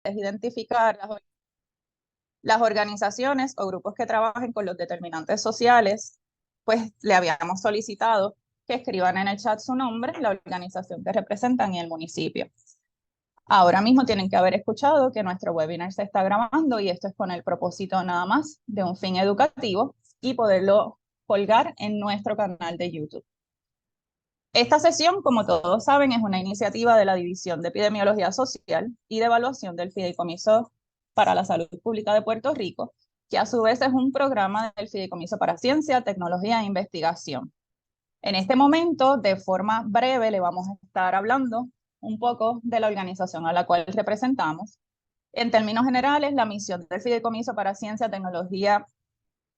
es identificar las organizaciones o grupos que trabajen con los determinantes sociales, pues le habíamos solicitado que escriban en el chat su nombre, la organización que representan y el municipio. Ahora mismo tienen que haber escuchado que nuestro webinar se está grabando y esto es con el propósito nada más de un fin educativo y poderlo colgar en nuestro canal de YouTube. Esta sesión, como todos saben, es una iniciativa de la División de Epidemiología Social y de Evaluación del Fideicomiso para la Salud Pública de Puerto Rico, que a su vez es un programa del Fideicomiso para Ciencia, Tecnología e Investigación. En este momento, de forma breve, le vamos a estar hablando un poco de la organización a la cual representamos. En términos generales, la misión del Fideicomiso para Ciencia, Tecnología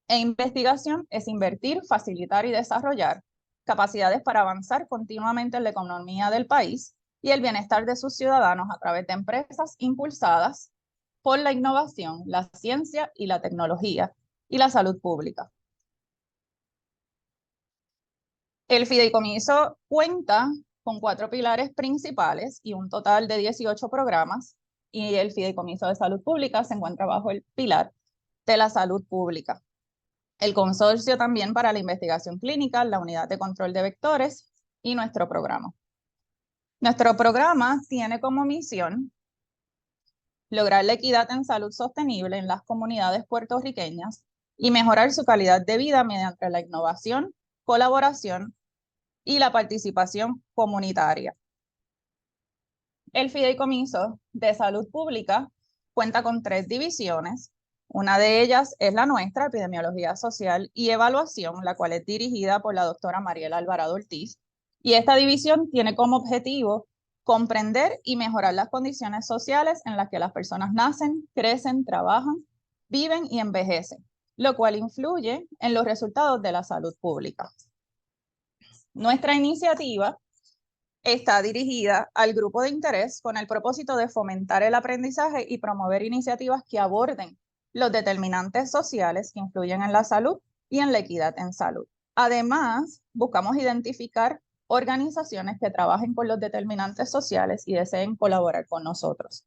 e Investigación es invertir, facilitar y desarrollar capacidades para avanzar continuamente en la economía del país y el bienestar de sus ciudadanos a través de empresas impulsadas por la innovación, la ciencia y la tecnología y la salud pública. El fideicomiso cuenta con 4 pilares principales y un total de 18 programas, y el fideicomiso de salud pública se encuentra bajo el pilar de la salud pública. El consorcio también para la investigación clínica, la unidad de control de vectores y nuestro programa. Nuestro programa tiene como misión lograr la equidad en salud sostenible en las comunidades puertorriqueñas y mejorar su calidad de vida mediante la innovación, colaboración y la participación comunitaria. El Fideicomiso de Salud Pública cuenta con 3 divisiones. Una de ellas es la nuestra, Epidemiología Social y Evaluación, la cual es dirigida por la doctora Mariela Alvarado Ortiz. Y esta división tiene como objetivo comprender y mejorar las condiciones sociales en las que las personas nacen, crecen, trabajan, viven y envejecen, lo cual influye en los resultados de la salud pública. Nuestra iniciativa está dirigida al grupo de interés con el propósito de fomentar el aprendizaje y promover iniciativas que aborden los determinantes sociales que influyen en la salud y en la equidad en salud. Además, buscamos identificar organizaciones que trabajen con los determinantes sociales y deseen colaborar con nosotros.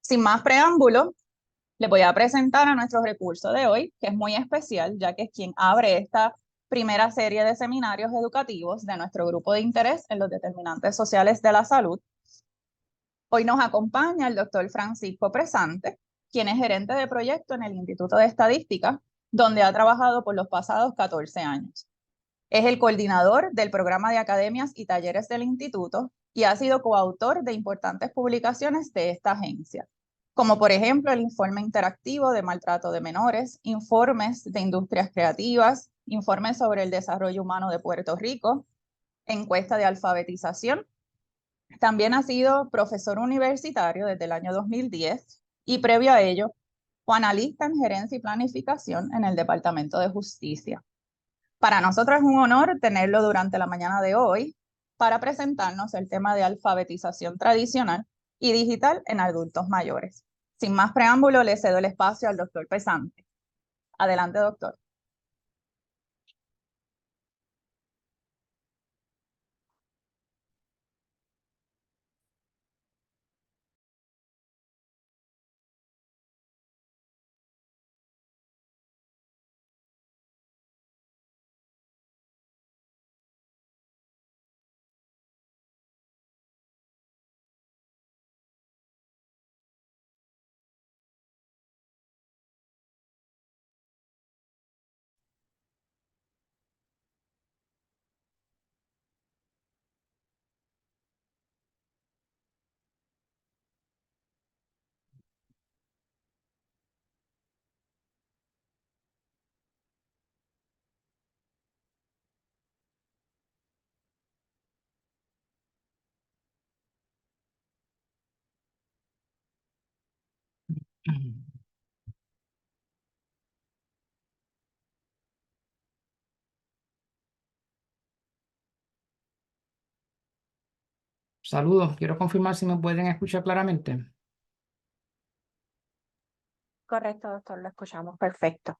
Sin más preámbulo, les voy a presentar a nuestro recurso de hoy, que es muy especial, ya que es quien abre esta primera serie de seminarios educativos de nuestro grupo de interés en los determinantes sociales de la salud. Hoy nos acompaña el doctor Francisco Presante, quien es gerente de proyecto en el Instituto de Estadística, donde ha trabajado por los pasados 14 años. Es el coordinador del programa de academias y talleres del instituto y ha sido coautor de importantes publicaciones de esta agencia, como por ejemplo el informe interactivo de maltrato de menores, informes de industrias creativas, informes sobre el desarrollo humano de Puerto Rico, encuesta de alfabetización. También ha sido profesor universitario desde el año 2010 y previo a ello, analista en gerencia y planificación en el Departamento de Justicia. Para nosotros es un honor tenerlo durante la mañana de hoy para presentarnos el tema de alfabetización tradicional y digital en adultos mayores. Sin más preámbulo, le cedo el espacio al doctor Pesante. Adelante, doctor. Saludos, quiero confirmar si me pueden escuchar claramente. Correcto, doctor, lo escuchamos perfecto.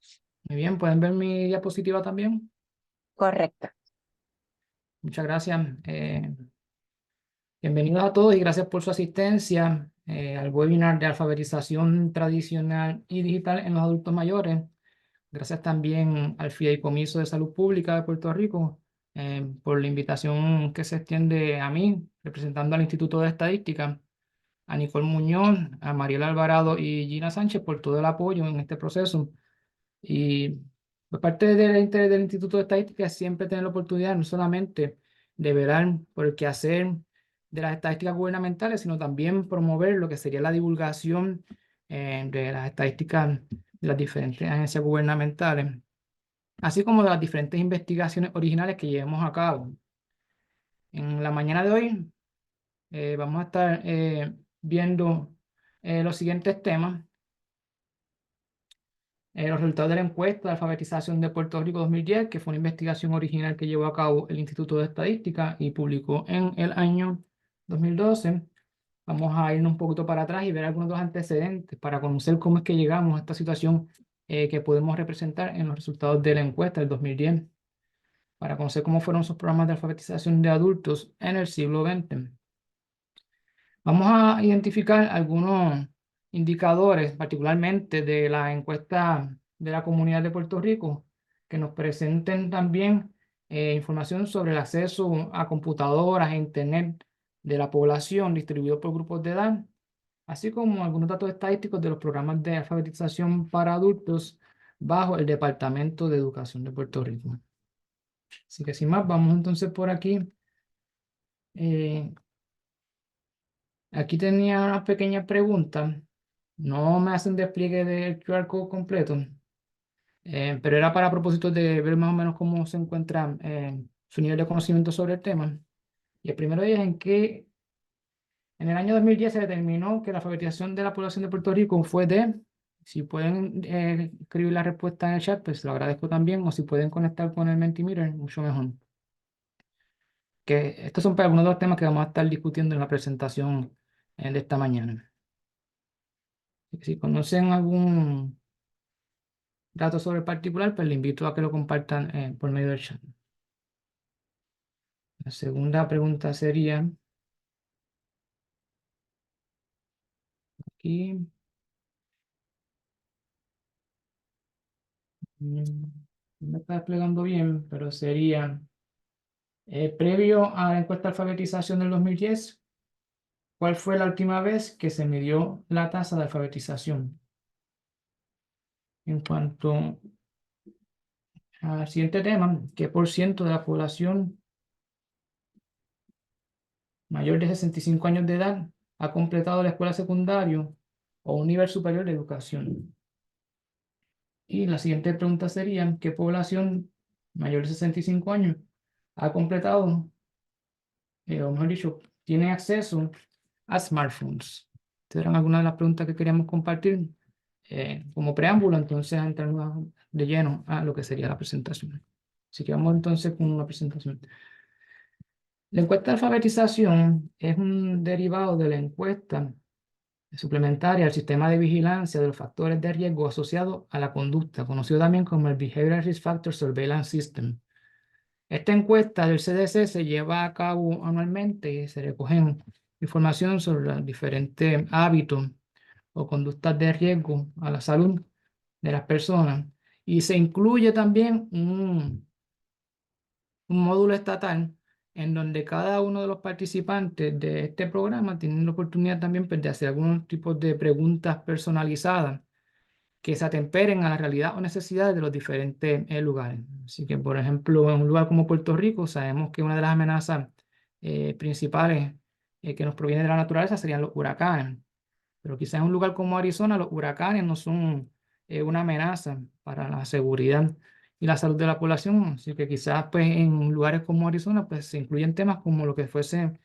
Muy bien, ¿pueden ver mi diapositiva también? Correcto. Muchas gracias. Bienvenidos a todos y gracias por su asistencia al webinar de alfabetización tradicional y digital en los adultos mayores. Gracias también al Fideicomiso de Salud Pública de Puerto Rico por la invitación que se extiende a mí, representando al Instituto de Estadística, a Nicole Muñoz, a Mariela Alvarado y Gina Sánchez por todo el apoyo en este proceso. Y por parte del interés del Instituto de Estadística es siempre tener la oportunidad no solamente de velar por el quehacer de las estadísticas gubernamentales, sino también promover lo que sería la divulgación de las estadísticas de las diferentes agencias gubernamentales, así como de las diferentes investigaciones originales que llevemos a cabo. En la mañana de hoy vamos a estar viendo los siguientes temas. Los resultados de la encuesta de alfabetización de Puerto Rico 2010, que fue una investigación original que llevó a cabo el Instituto de Estadística y publicó en el año 2012. Vamos a irnos un poquito para atrás y ver algunos de los antecedentes para conocer cómo es que llegamos a esta situación que podemos representar en los resultados de la encuesta del 2010, para conocer cómo fueron sus programas de alfabetización de adultos en el siglo XX. Vamos a identificar algunos indicadores, particularmente de la encuesta de la comunidad de Puerto Rico, que nos presenten también información sobre el acceso a computadoras e Internet de la población distribuido por grupos de edad, así como algunos datos estadísticos de los programas de alfabetización para adultos bajo el Departamento de Educación de Puerto Rico. Así que sin más, vamos entonces por aquí. Aquí tenía una pequeña pregunta. No me hacen despliegue del QR code completo, pero era para propósito de ver más o menos cómo se encuentra su nivel de conocimiento sobre el tema. Y el primero de ellos en que en el año 2010 se determinó que la alfabetización de la población de Puerto Rico fue de, si pueden escribir la respuesta en el chat, pues lo agradezco también, o si pueden conectar con el Mentimeter, mucho mejor. Que estos son para algunos de los temas que vamos a estar discutiendo en la presentación de esta mañana. Si conocen algún dato sobre el particular, pues le invito a que lo compartan por medio del chat. La segunda pregunta sería, aquí, no me está desplegando bien, pero sería, previo a la encuesta de alfabetización del 2010, ¿cuál fue la última vez que se midió la tasa de alfabetización? En cuanto al siguiente tema, ¿qué por ciento de la población mayor de 65 años de edad ha completado la escuela secundaria o un nivel superior de educación? Y la siguiente pregunta sería, ¿qué población mayor de 65 años ha completado, o mejor dicho, tiene acceso a smartphones? Estas eran algunas de las preguntas que queríamos compartir como preámbulo, entonces entramos de lleno a lo que sería la presentación. Así que vamos entonces con una presentación. La encuesta de alfabetización es un derivado de la encuesta suplementaria al sistema de vigilancia de los factores de riesgo asociados a la conducta, conocido también como el Behavioral Risk Factor Surveillance System. Esta encuesta del CDC se lleva a cabo anualmente y se recogen información sobre los diferentes hábitos o conductas de riesgo a la salud de las personas. Y se incluye también un módulo estatal en donde cada uno de los participantes de este programa tiene la oportunidad también pues, de hacer algunos tipos de preguntas personalizadas que se atemperen a la realidad o necesidades de los diferentes lugares. Así que, por ejemplo, en un lugar como Puerto Rico, sabemos que una de las amenazas principales que nos proviene de la naturaleza serían los huracanes. Pero quizás en un lugar como Arizona, los huracanes no son una amenaza para la seguridad y la salud de la población. Así que quizás pues, en lugares como Arizona pues, se incluyen temas como lo que fuese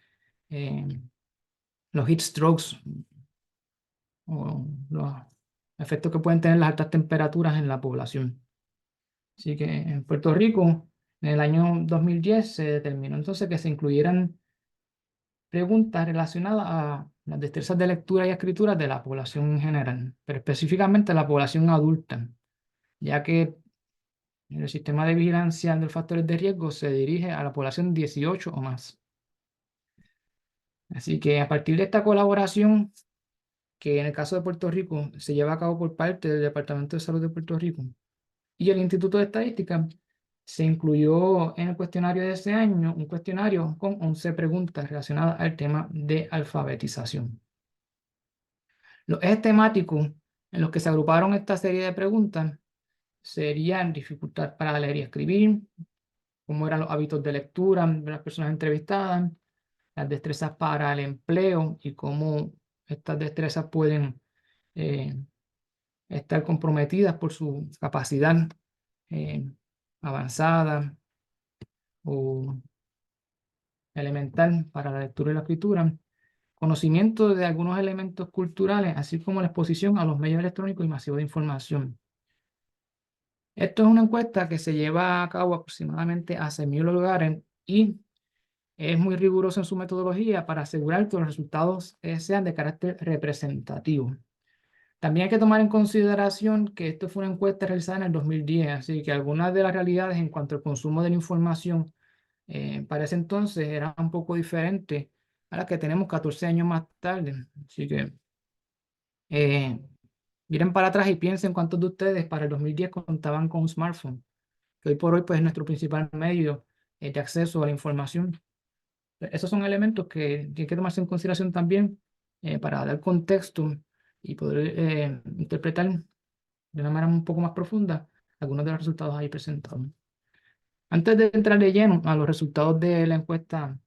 los heat strokes o los efectos que pueden tener las altas temperaturas en la población. Así que en Puerto Rico, en el año 2010, se determinó entonces que se incluyeran preguntas relacionadas a las destrezas de lectura y escritura de la población en general, pero específicamente la población adulta, ya que el sistema de vigilancia de los factores de riesgo se dirige a la población 18 o más. Así que a partir de esta colaboración, que en el caso de Puerto Rico se lleva a cabo por parte del Departamento de Salud de Puerto Rico y el Instituto de Estadística, se incluyó en el cuestionario de ese año un cuestionario con 11 preguntas relacionadas al tema de alfabetización. Los ejes temáticos en los que se agruparon esta serie de preguntas serían dificultad para leer y escribir, cómo eran los hábitos de lectura de las personas entrevistadas, las destrezas para el empleo y cómo estas destrezas pueden estar comprometidas por su capacidad avanzada o elemental para la lectura y la escritura, conocimiento de algunos elementos culturales, así como la exposición a los medios electrónicos y masivos de información. Esto es una encuesta que se lleva a cabo aproximadamente a 6.000 lugares y es muy riguroso en su metodología para asegurar que los resultados sean de carácter representativo. También hay que tomar en consideración que esto fue una encuesta realizada en el 2010, así que algunas de las realidades en cuanto al consumo de la información para ese entonces eran un poco diferentes a las que tenemos 14 años más tarde. Así que miren para atrás y piensen cuántos de ustedes para el 2010 contaban con un smartphone, que hoy por hoy pues, es nuestro principal medio de acceso a la información. Esos son elementos que hay que tomarse en consideración también para dar contexto y poder interpretar de una manera un poco más profunda algunos de los resultados ahí presentados. Antes de entrar de lleno a los resultados de la encuesta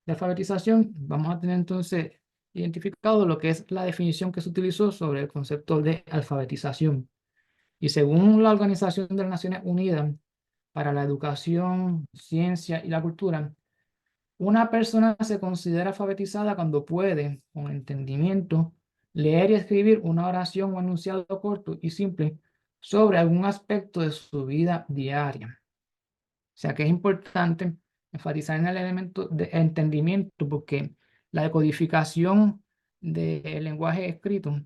de alfabetización, vamos a tener entonces identificado lo que es la definición que se utilizó sobre el concepto de alfabetización. Y según la Organización de las Naciones Unidas para la Educación, Ciencia y la Cultura, una persona se considera alfabetizada cuando puede, con entendimiento, leer y escribir una oración o enunciado corto y simple sobre algún aspecto de su vida diaria. O sea que es importante enfatizar en el elemento de entendimiento porque la decodificación del lenguaje escrito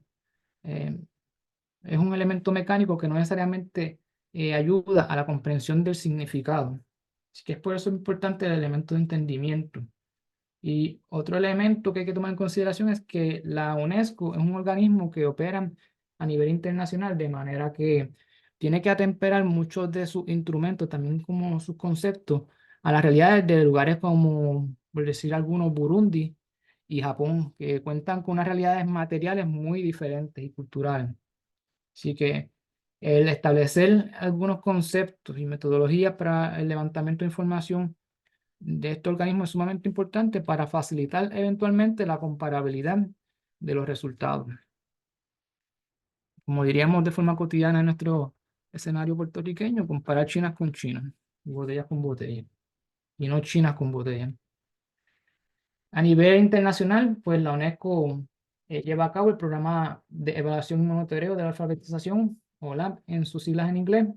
es un elemento mecánico que no necesariamente ayuda a la comprensión del significado. Así que es por eso importante el elemento de entendimiento. Y otro elemento que hay que tomar en consideración es que la UNESCO es un organismo que opera a nivel internacional, de manera que tiene que atemperar muchos de sus instrumentos, también como sus conceptos, a las realidades de lugares como, por decir algunos, Burundi y Japón, que cuentan con unas realidades materiales muy diferentes y culturales. Así que el establecer algunos conceptos y metodologías para el levantamiento de información de este organismo es sumamente importante para facilitar eventualmente la comparabilidad de los resultados. Como diríamos de forma cotidiana en nuestro escenario puertorriqueño, comparar chinas con chinas, botellas con botellas, y no chinas con botellas. A nivel internacional, pues la UNESCO lleva a cabo el programa de evaluación y monitoreo de la alfabetización, o LAB en sus siglas en inglés,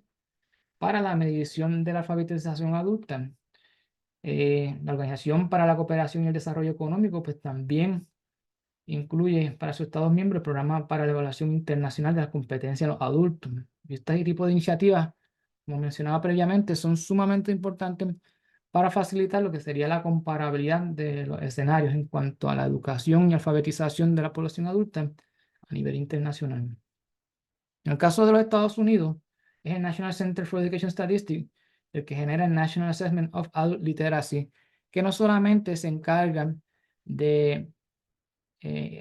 para la medición de la alfabetización adulta. La Organización para la Cooperación y el Desarrollo Económico, pues también incluye para sus Estados miembros el programa para la evaluación internacional de las competencias de los adultos. Y este tipo de iniciativas, como mencionaba previamente, son sumamente importantes para facilitar lo que sería la comparabilidad de los escenarios en cuanto a la educación y alfabetización de la población adulta a nivel internacional. En el caso de los Estados Unidos, es el National Center for Education Statistics el que genera el National Assessment of Adult Literacy, que no solamente se encargan de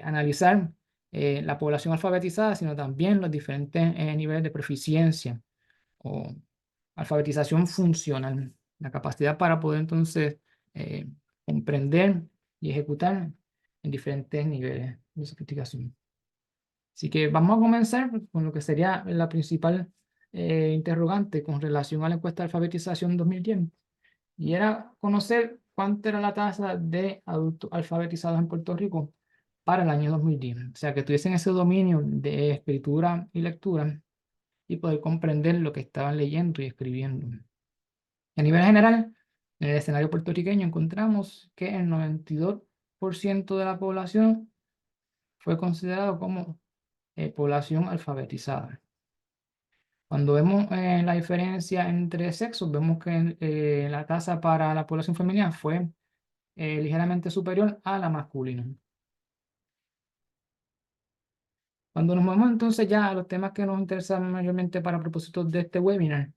analizar la población alfabetizada, sino también los diferentes niveles de proficiencia o alfabetización funcional, la capacidad para poder entonces comprender y ejecutar en diferentes niveles de sofisticación. Así que vamos a comenzar con lo que sería la principal interrogante con relación a la encuesta de alfabetización 2010, y era conocer cuánto era la tasa de adultos alfabetizados en Puerto Rico para el año 2010. O sea, que tuviesen ese dominio de escritura y lectura y poder comprender lo que estaban leyendo y escribiendo. A nivel general, en el escenario puertorriqueño encontramos que el 92% de la población fue considerado como población alfabetizada. Cuando vemos la diferencia entre sexos, vemos que la tasa para la población femenina fue ligeramente superior a la masculina. Cuando nos movemos entonces ya a los temas que nos interesan mayormente para propósitos de este webinar,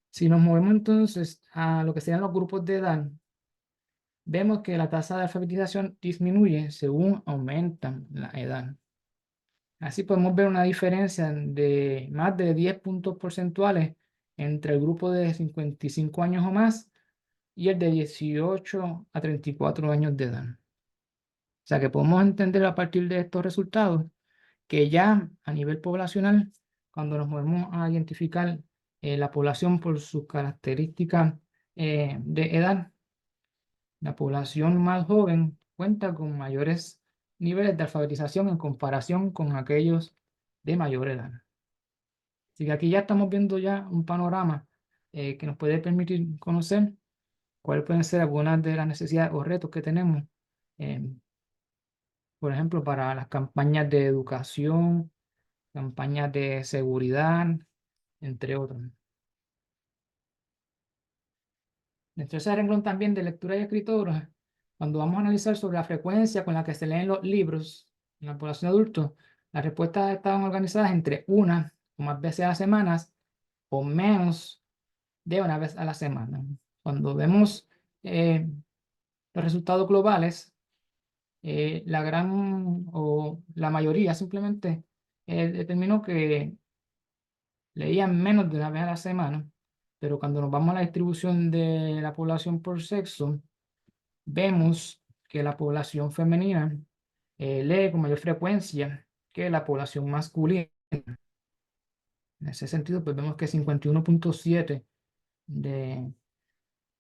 si nos movemos entonces a lo que serían los grupos de edad, vemos que la tasa de alfabetización disminuye según aumenta la edad. Así podemos ver una diferencia de más de 10 puntos porcentuales entre el grupo de 55 años o más y el de 18 a 34 años de edad. O sea que podemos entender a partir de estos resultados que ya a nivel poblacional, cuando nos movemos a identificar la población por sus características de edad, la población más joven cuenta con mayores niveles de alfabetización en comparación con aquellos de mayor edad. Así que aquí ya estamos viendo ya un panorama que nos puede permitir conocer cuáles pueden ser algunas de las necesidades o retos que tenemos, por ejemplo, para las campañas de educación, campañas de seguridad, entre otros. Dentro de ese renglón también de lectura y escritura, cuando vamos a analizar sobre la frecuencia con la que se leen los libros en la población adulta, las respuestas estaban organizadas entre una o más veces a la semana o menos de una vez a la semana. Cuando vemos los resultados globales, la gran o la mayoría simplemente determinó que leían menos de una vez a la semana, pero cuando nos vamos a la distribución de la población por sexo, vemos que la población femenina lee con mayor frecuencia que la población masculina. En ese sentido, pues vemos que 51.7 de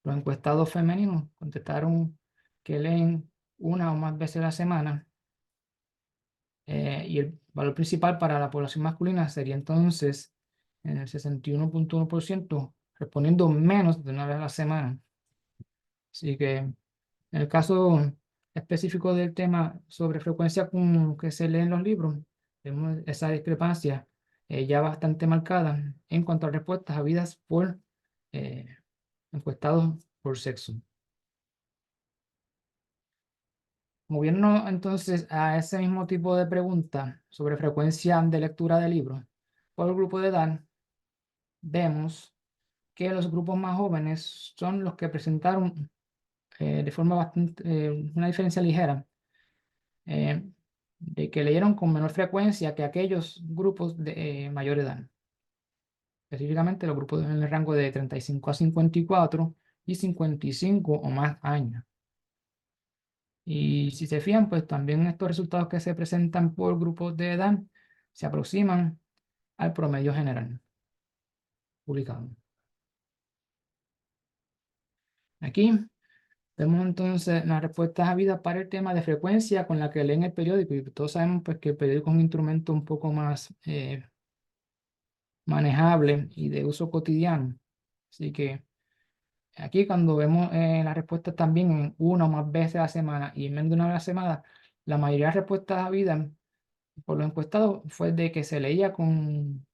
los encuestados femeninos contestaron que leen una o más veces a la semana. Y el valor principal para la población masculina sería entonces en el 61.1%, respondiendo menos de una vez a la semana. Así que en el caso específico del tema sobre frecuencia con que se leen los libros, vemos esa discrepancia ya bastante marcada en cuanto a respuestas habidas por encuestados por sexo. Moviéndonos entonces a ese mismo tipo de pregunta sobre frecuencia de lectura de libros por grupo de edad, vemos que los grupos más jóvenes son los que presentaron de forma bastante, una diferencia ligera, de que leyeron con menor frecuencia que aquellos grupos de mayor edad. Específicamente los grupos en el rango de 35 a 54 y 55 o más años. Y si se fijan, pues también estos resultados que se presentan por grupos de edad se aproximan al promedio general publicado. Aquí vemos entonces las respuestas habidas para el tema de frecuencia con la que leen el periódico. Y todos sabemos pues, que el periódico es un instrumento un poco más manejable y de uso cotidiano. Así que aquí cuando vemos las respuestas también en una o más veces a la semana y en menos de una vez a la semana, la mayoría de las respuestas habidas por los encuestados fue de que se leía con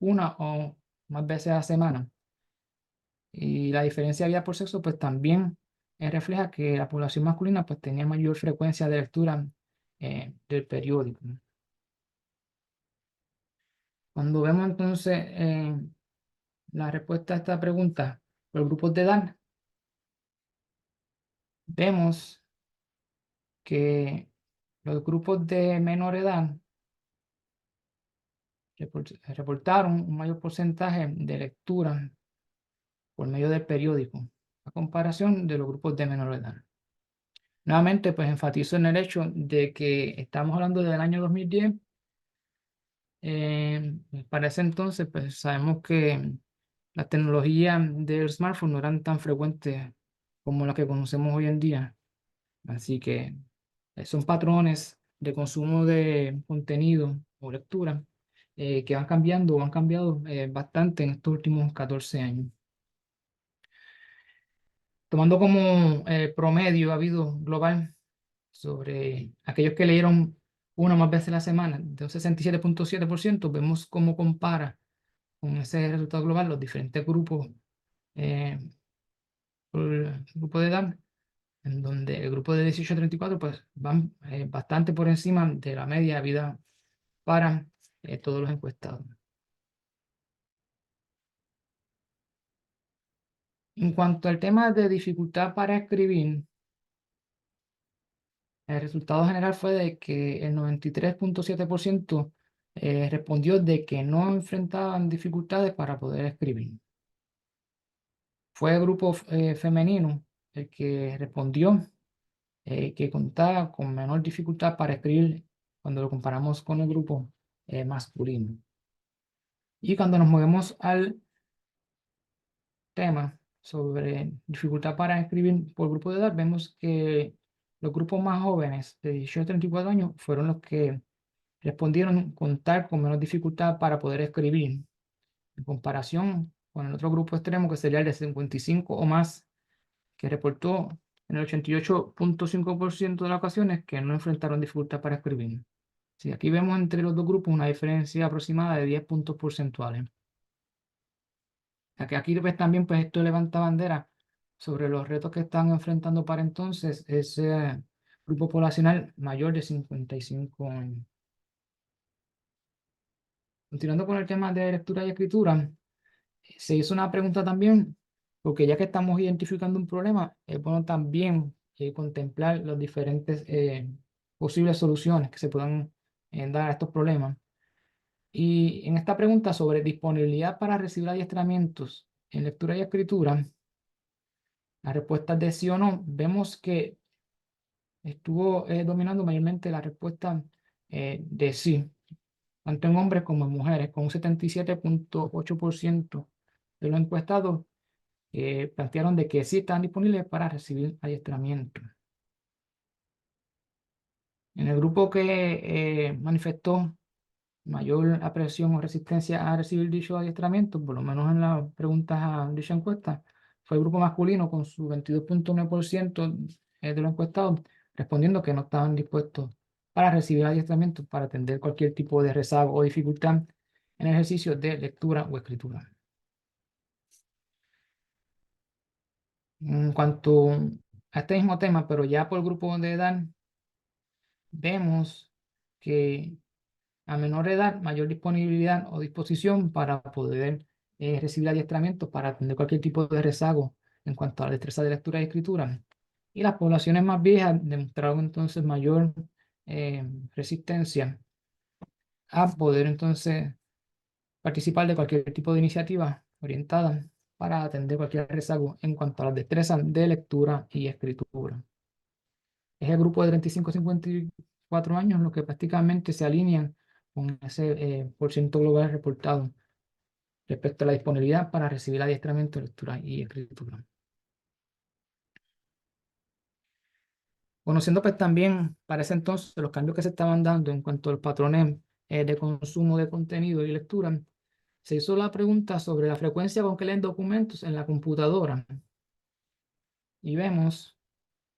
una o más veces a la semana. Y la diferencia había por sexo, pues también refleja que la población masculina pues tenía mayor frecuencia de lectura del periódico. Cuando vemos entonces la respuesta a esta pregunta por grupos de edad, vemos que los grupos de menor edad reportaron un mayor porcentaje de lectura por medio del periódico, a comparación de los grupos de menor edad. Nuevamente, pues enfatizo en el hecho de que estamos hablando del año 2010. Para ese entonces, pues sabemos que las tecnologías del smartphone no eran tan frecuentes como las que conocemos hoy en día. Así que son patrones de consumo de contenido o lectura que van cambiando o han cambiado bastante en estos últimos 14 años. Tomando como promedio habido global sobre aquellos que leyeron una o más veces a la semana, de un 67.7%, vemos cómo compara con ese resultado global los diferentes grupos por grupo de edad. en donde el grupo de 18 a 34 pues van bastante por encima de la media de vida para todos los encuestados. En cuanto al tema de dificultad para escribir, el resultado general fue de que el 93.7% respondió de que no enfrentaban dificultades para poder escribir. Fue el grupo femenino el que respondió que contaba con menor dificultad para escribir cuando lo comparamos con el grupo masculino. Y cuando nos movemos al tema sobre dificultad para escribir por grupo de edad, vemos que los grupos más jóvenes de 18 a 34 años fueron los que respondieron contar con menos dificultad para poder escribir, en comparación con el otro grupo extremo que sería el de 55 o más, que reportó en el 88.5% de las ocasiones que no enfrentaron dificultad para escribir. Sí, aquí vemos entre los dos grupos una diferencia aproximada de 10 puntos porcentuales. Aquí pues, también pues, esto levanta bandera sobre los retos que están enfrentando para entonces ese grupo poblacional mayor de 55 años. Continuando con el tema de lectura y escritura, se hizo una pregunta también, porque ya que estamos identificando un problema, es bueno también contemplar las diferentes posibles soluciones que se puedan dar a estos problemas. Y en esta pregunta sobre disponibilidad para recibir adiestramientos en lectura y escritura, las respuestas de sí o no, vemos que estuvo dominando mayormente la respuesta de sí, tanto en hombres como en mujeres, con un 77.8% de los encuestados plantearon de que sí están disponibles para recibir adiestramiento. En el grupo que manifestó mayor apreciación o resistencia a recibir dicho adiestramiento, por lo menos en las preguntas a dicha encuesta, fue el grupo masculino con su 22.9% de los encuestados respondiendo que no estaban dispuestos para recibir adiestramiento para atender cualquier tipo de rezago o dificultad en el ejercicio de lectura o escritura. En cuanto a este mismo tema, pero ya por grupo de edad, vemos que a menor edad, mayor disponibilidad o disposición para poder recibir adiestramientos para atender cualquier tipo de rezago en cuanto a la destreza de lectura y escritura. Y las poblaciones más viejas demostraron entonces mayor resistencia a poder entonces participar de cualquier tipo de iniciativa orientada para atender cualquier rezago en cuanto a las destrezas de lectura y escritura. Es el grupo de 35 a 54 años los que prácticamente se alinean con ese porcentaje global reportado respecto a la disponibilidad para recibir adiestramiento de lectura y escritura. Conociendo pues también para ese entonces los cambios que se estaban dando en cuanto a los patrones de consumo de contenido y lectura, se hizo la pregunta sobre la frecuencia con que leen documentos en la computadora. Y vemos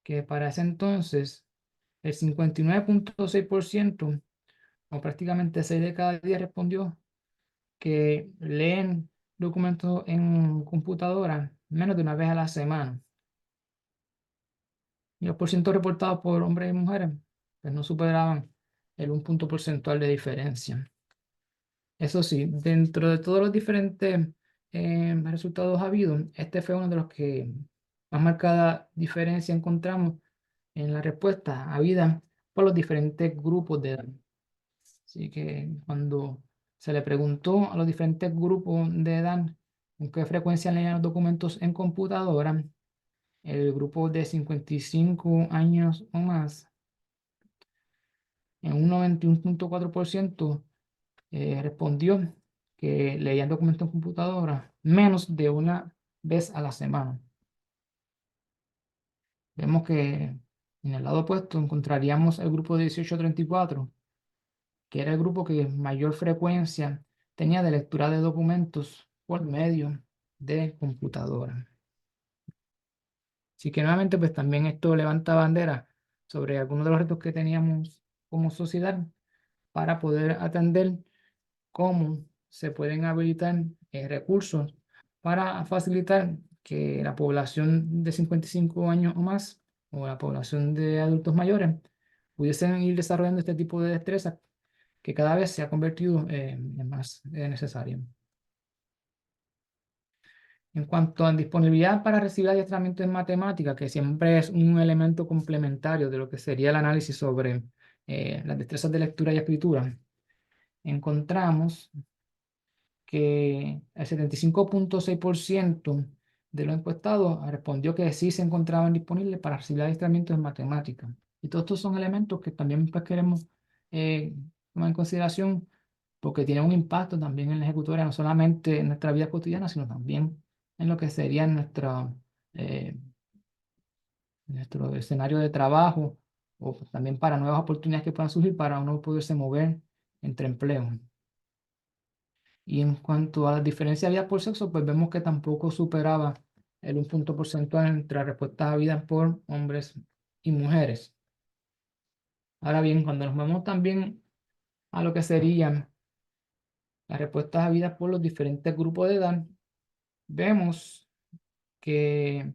que para ese entonces el 59.6%, o prácticamente 6 de cada 10 respondió que leen documentos en computadora menos de una vez a la semana. Y los porcientos reportados por hombres y mujeres pues no superaban el 1 punto porcentual de diferencia. Eso sí, dentro de todos los diferentes resultados habidos, este fue uno de los que más marcada diferencia encontramos en la respuesta habida por los diferentes grupos de edad. Así que cuando se le preguntó a los diferentes grupos de edad con qué frecuencia leían los documentos en computadora, el grupo de 55 años o más, en un 91.4% respondió que leían documentos en computadora menos de una vez a la semana. Vemos que en el lado opuesto encontraríamos el grupo de 18 a 34, que era el grupo que mayor frecuencia tenía de lectura de documentos por medio de computadora. Así que nuevamente, pues también esto levanta bandera sobre algunos de los retos que teníamos como sociedad para poder atender cómo se pueden habilitar recursos para facilitar que la población de 55 años o más o la población de adultos mayores pudiesen ir desarrollando este tipo de destrezas que cada vez se ha convertido en más necesario. En cuanto a disponibilidad para recibir adiestramiento en matemática, que siempre es un elemento complementario de lo que sería el análisis sobre las destrezas de lectura y escritura, encontramos que el 75.6% de los encuestados respondió que sí se encontraban disponibles para recibir adiestramiento en matemática. Y todos estos son elementos que también pues, queremos tomar en consideración porque tienen un impacto también en la ejecutoria, no solamente en nuestra vida cotidiana, sino también en lo que sería eh, nuestro escenario de trabajo o también para nuevas oportunidades que puedan surgir para uno poderse mover entre empleos. Y en cuanto a la diferencia de vida por sexo, pues vemos que tampoco superaba el 1 punto porcentual entre las respuestas habidas por hombres y mujeres. Ahora bien, cuando nos vamos también a lo que serían las respuestas habidas por los diferentes grupos de edad, vemos que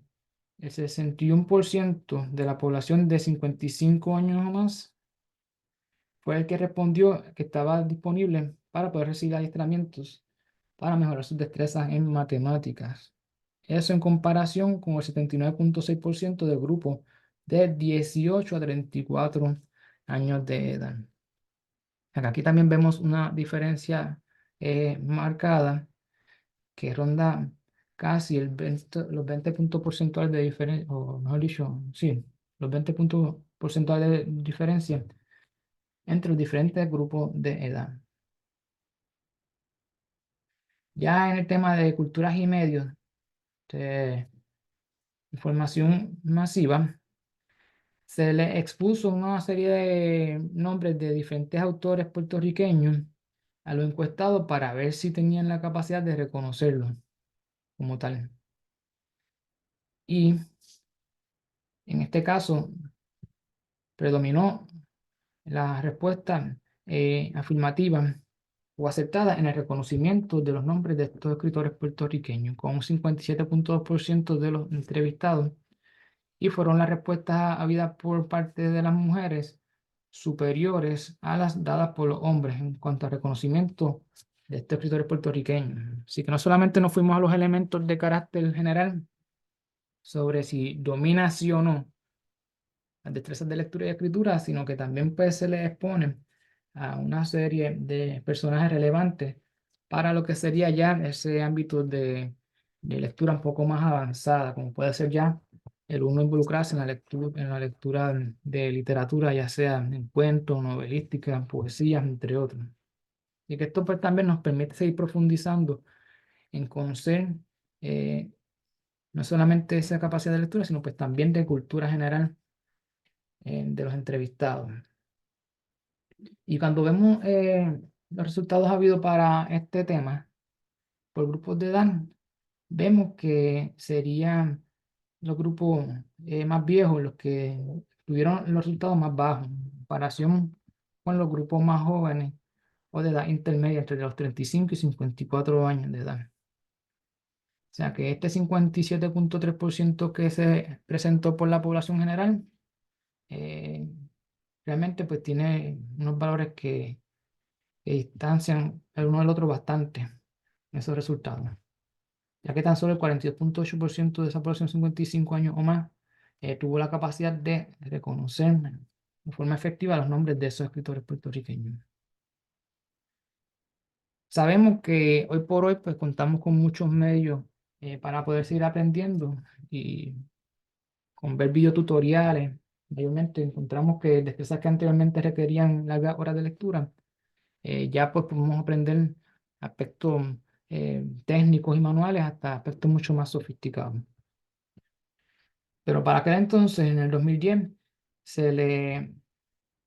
el 61% de la población de 55 años o más fue el que respondió que estaba disponible para poder recibir adiestramientos para mejorar sus destrezas en matemáticas. Eso en comparación con el 79.6% del grupo de 18 a 34 años de edad. Aquí también vemos una diferencia marcada que ronda casi los 20 puntos porcentuales de diferencia, o mejor dicho, sí, los 20 puntos porcentuales de diferencia entre los diferentes grupos de edad. Ya en el tema de culturas y medios, de información masiva, se le expuso una serie de nombres de diferentes autores puertorriqueños a los encuestados para ver si tenían la capacidad de reconocerlos como tal. Y en este caso predominó la respuesta afirmativa o aceptada en el reconocimiento de los nombres de estos escritores puertorriqueños, con un 57.2% de los entrevistados, y fueron las respuestas habidas por parte de las mujeres superiores a las dadas por los hombres en cuanto al reconocimiento de estos escritores puertorriqueños. Así que no solamente nos fuimos a los elementos de carácter general sobre si domina sí o no las destrezas de lectura y escritura, sino que también pues, se les expone a una serie de personajes relevantes para lo que sería ya ese ámbito de lectura un poco más avanzada, como puede ser ya el uno involucrarse en la lectura de literatura, ya sea en cuentos, novelística, poesías, entre otros. Y que esto pues, también nos permite seguir profundizando en conocer no solamente esa capacidad de lectura, sino pues también de cultura general de los entrevistados. Y cuando vemos los resultados habidos para este tema por grupos de edad, vemos que serían los grupos más viejos los que tuvieron los resultados más bajos en comparación con los grupos más jóvenes o de edad intermedia entre los 35 y 54 años de edad. O sea que este 57.3% que se presentó por la población general realmente pues tiene unos valores que distancian el uno del otro bastante en esos resultados, ya que tan solo el 42.8% de esa población de 55 años o más tuvo la capacidad de reconocer de forma efectiva los nombres de esos escritores puertorriqueños. Sabemos que hoy por hoy pues contamos con muchos medios para poder seguir aprendiendo y con ver videotutoriales. Mayormente encontramos que destrezas que anteriormente requerían largas horas de lectura, ya pues podemos aprender aspectos técnicos y manuales hasta aspectos mucho más sofisticados. Pero para aquel entonces, en el 2010, se le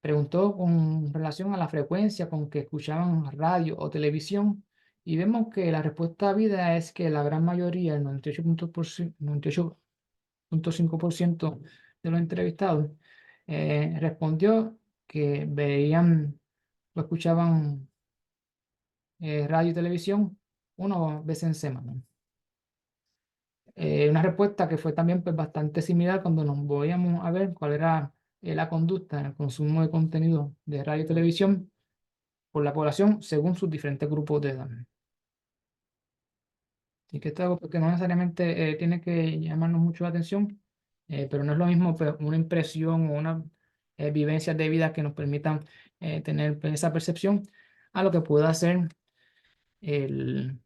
preguntó con relación a la frecuencia con que escuchaban radio o televisión, y vemos que la respuesta vida es que la gran mayoría, el 98.5% de los entrevistados, respondió que veían o escuchaban radio y televisión una vez en semana. una respuesta que fue también pues, bastante similar cuando nos volvíamos a ver cuál era la conducta en el consumo de contenido de radio y televisión por la población según sus diferentes grupos de edad. Y que esto es algo que no necesariamente tiene que llamarnos mucho la atención, pero no es lo mismo pues, una impresión o una vivencia de vida que nos permitan tener pues, esa percepción a lo que pueda ser el,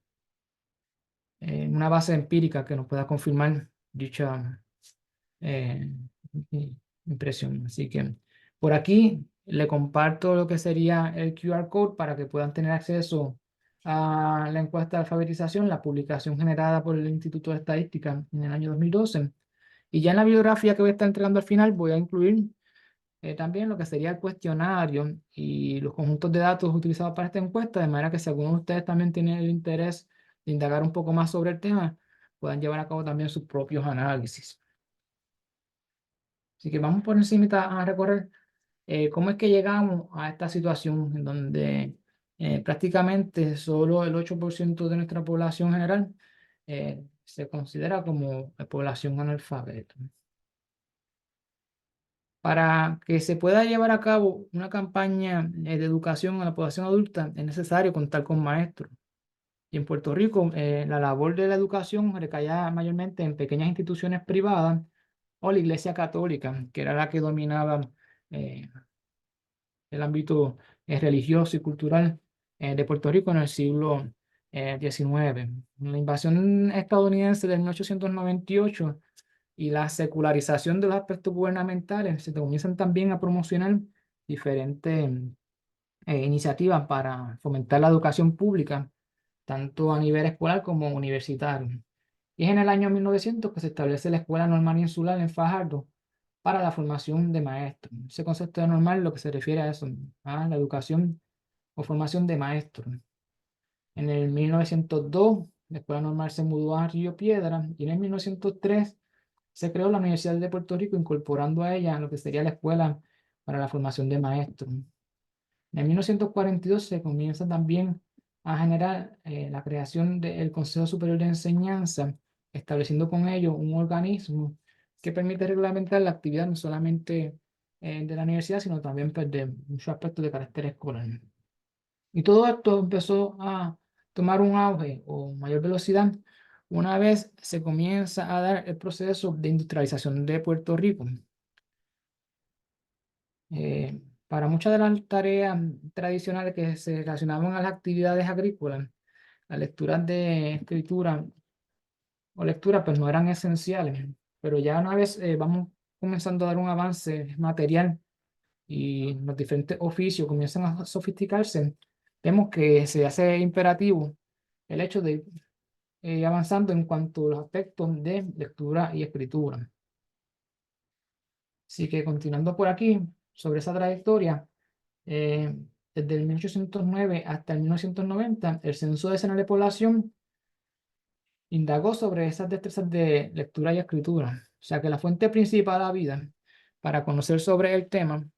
una base empírica que nos pueda confirmar dicha eh, impresión. Así que por aquí le comparto lo que sería el QR code para que puedan tener acceso a la encuesta de alfabetización, la publicación generada por el Instituto de Estadística en el año 2012. Y ya en la bibliografía que voy a estar entregando al final voy a incluir también lo que sería el cuestionario y los conjuntos de datos utilizados para esta encuesta, de manera que si alguno de ustedes también tiene el interés de indagar un poco más sobre el tema, puedan llevar a cabo también sus propios análisis. Así que vamos por encima a recorrer cómo es que llegamos a esta situación en donde prácticamente solo el 8% de nuestra población general se considera como población analfabeta. Para que se pueda llevar a cabo una campaña de educación a la población adulta, es necesario contar con maestros. Y en Puerto Rico, la labor de la educación recaía mayormente en pequeñas instituciones privadas o la Iglesia Católica, que era la que dominaba eh, el ámbito religioso y cultural de Puerto Rico en el siglo XIX. La invasión estadounidense de 1898 y la secularización de los aspectos gubernamentales se comienzan también a promocionar diferentes iniciativas para fomentar la educación pública, tanto a nivel escolar como universitario. Y es en el año 1900 que se establece la Escuela Normal Insular en Fajardo para la formación de maestros. Ese concepto de normal lo que se refiere a eso, a la educación o formación de maestros. En el 1902, la Escuela Normal se mudó a Río Piedra y en el 1903 se creó la Universidad de Puerto Rico, incorporando a ella lo que sería la Escuela para la Formación de Maestros. En 1942 se comienza también a generar la creación del Consejo Superior de Enseñanza, estableciendo con ello un organismo que permite reglamentar la actividad no solamente de la universidad, sino también pues, de muchos aspectos de carácter escolar. Y todo esto empezó a tomar un auge o mayor velocidad una vez se comienza a dar el proceso de industrialización de Puerto Rico. Para muchas de las tareas tradicionales que se relacionaban a las actividades agrícolas, las lecturas de escritura o lectura pues no eran esenciales, pero ya una vez vamos comenzando a dar un avance material y los diferentes oficios comienzan a sofisticarse, vemos que se hace imperativo el hecho de ir avanzando en cuanto a los aspectos de lectura y escritura. Así que continuando por aquí, sobre esa trayectoria, desde el 1809 hasta el 1990, el Censo Decenal de Población indagó sobre esas destrezas de lectura y escritura. O sea que la fuente principal de la vida para conocer sobre el tema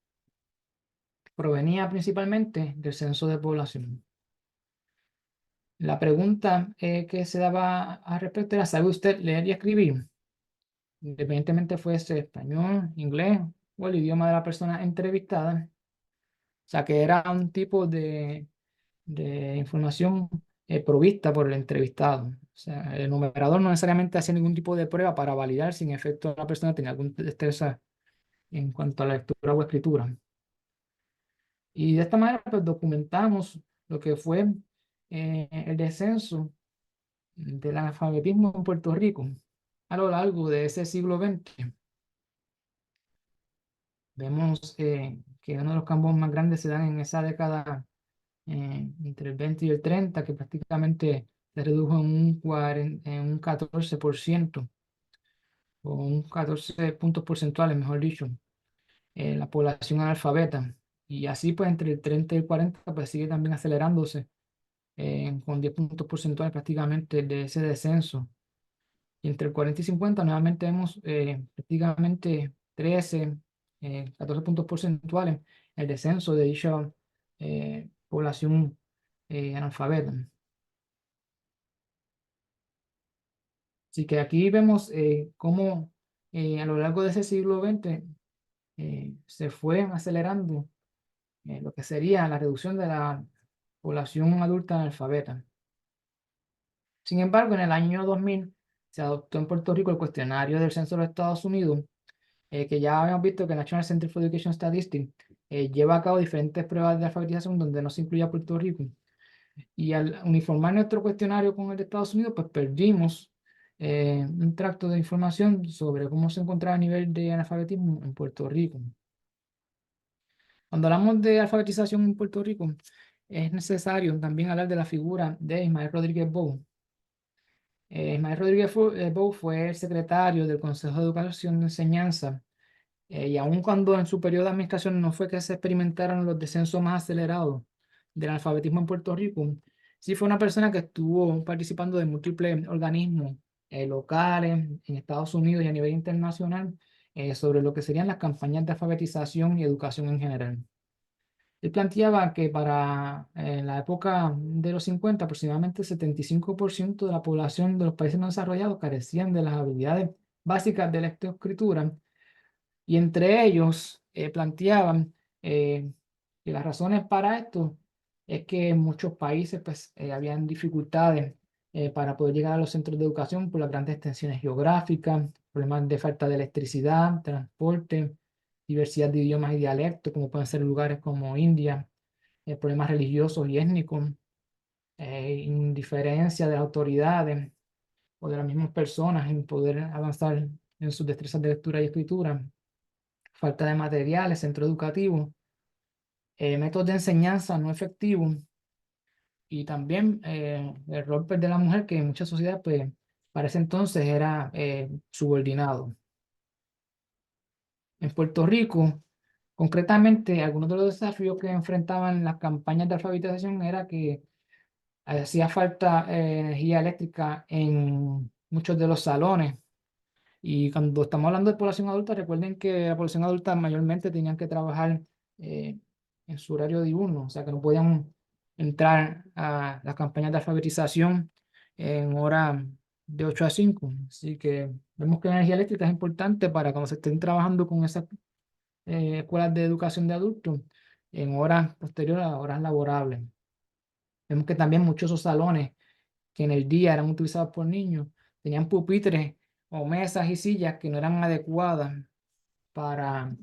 provenía principalmente del Censo de Población. La pregunta que se daba al respecto era, ¿sabe usted leer y escribir? Independientemente fuese español, inglés o el idioma de la persona entrevistada. O sea que era un tipo de información provista por el entrevistado. O sea, el numerador no necesariamente hacía ningún tipo de prueba para validar si en efecto la persona tenía alguna destreza en cuanto a la lectura o escritura. Y de esta manera pues, documentamos lo que fue el descenso del analfabetismo en Puerto Rico a lo largo de ese siglo XX. Vemos que uno de los cambios más grandes se dan en esa década entre el 20 y el 30, que prácticamente se redujo en un 14%, o un 14 puntos porcentuales, mejor dicho, la población analfabeta. Y así, pues, entre el 30 y el 40, pues sigue también acelerándose, con 10 puntos porcentuales prácticamente de ese descenso. Y entre el 40 y 50, nuevamente vemos prácticamente 13, 14 puntos porcentuales el descenso de dicha población analfabeta. Así que aquí vemos cómo a lo largo de ese siglo XX se fue acelerando lo que sería la reducción de la población adulta analfabeta. Sin embargo, en el año 2000 se adoptó en Puerto Rico el cuestionario del Censo de los Estados Unidos, que ya habíamos visto que National Center for Education Statistics lleva a cabo diferentes pruebas de alfabetización donde no se incluía Puerto Rico. Y al uniformar nuestro cuestionario con el de Estados Unidos, pues perdimos un tracto de información sobre cómo se encontraba el nivel de analfabetismo en Puerto Rico. Cuando hablamos de alfabetización en Puerto Rico, es necesario también hablar de la figura de Ismael Rodríguez Bou. Ismael Rodríguez Bou fue el secretario del Consejo de Educación y Enseñanza, y aun cuando en su periodo de administración no fue que se experimentaron los descensos más acelerados del alfabetismo en Puerto Rico, sí fue una persona que estuvo participando de múltiples organismos locales en Estados Unidos y a nivel internacional sobre lo que serían las campañas de alfabetización y educación en general. Él planteaba que para la época de los 50, aproximadamente el 75% de la población de los países no desarrollados carecían de las habilidades básicas de lectoescritura, y entre ellos planteaban que las razones para esto es que en muchos países pues, habían dificultades para poder llegar a los centros de educación por las grandes extensiones geográficas, problemas de falta de electricidad, transporte, diversidad de idiomas y dialectos, como pueden ser lugares como India, problemas religiosos y étnicos, indiferencia de las autoridades o de las mismas personas en poder avanzar en sus destrezas de lectura y escritura, falta de materiales, centro educativo, métodos de enseñanza no efectivos y también el rol pues, de la mujer que en muchas sociedades pues, para ese entonces era subordinado. En Puerto Rico, concretamente, algunos de los desafíos que enfrentaban las campañas de alfabetización era que hacía falta energía eléctrica en muchos de los salones. Y cuando estamos hablando de población adulta, recuerden que la población adulta mayormente tenían que trabajar eh, en su horario diurno, o sea que no podían entrar a las campañas de alfabetización en hora de 8 a 5. Así que vemos que la energía eléctrica es importante para cuando se estén trabajando con esas escuelas de educación de adultos en horas posteriores a horas laborables. Vemos que también muchos de esos salones que en el día eran utilizados por niños tenían pupitres o mesas y sillas que no eran adecuadas para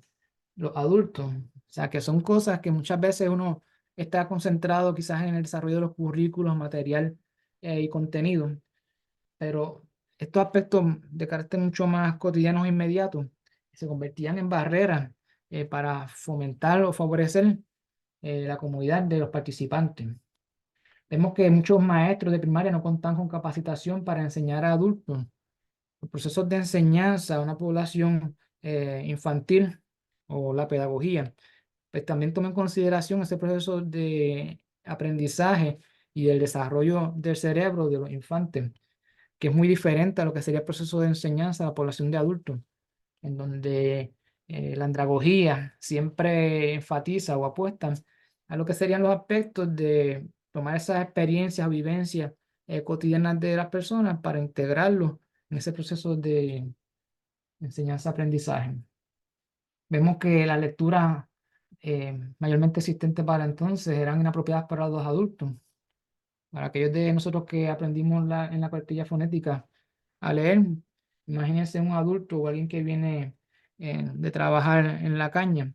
los adultos. O sea, que son cosas que muchas veces uno está concentrado quizás en el desarrollo de los currículos, material y contenido, pero estos aspectos de carácter mucho más cotidianos e inmediatos se convertían en barreras para fomentar o favorecer la comodidad de los participantes. Vemos que muchos maestros de primaria no contan con capacitación para enseñar a adultos. Los procesos de enseñanza a una población infantil o la pedagogía, pues también toma en consideración ese proceso de aprendizaje y el desarrollo del cerebro de los infantes, que es muy diferente a lo que sería el proceso de enseñanza a la población de adultos, en donde la andragogía siempre enfatiza o apuesta a lo que serían los aspectos de tomar esas experiencias o vivencias cotidianas de las personas para integrarlos en ese proceso de enseñanza-aprendizaje. Vemos que la lectura mayormente existente para entonces eran inapropiadas para los adultos. Para aquellos de nosotros que aprendimos en la cartilla fonética a leer, imagínense un adulto o alguien que viene de trabajar en la caña,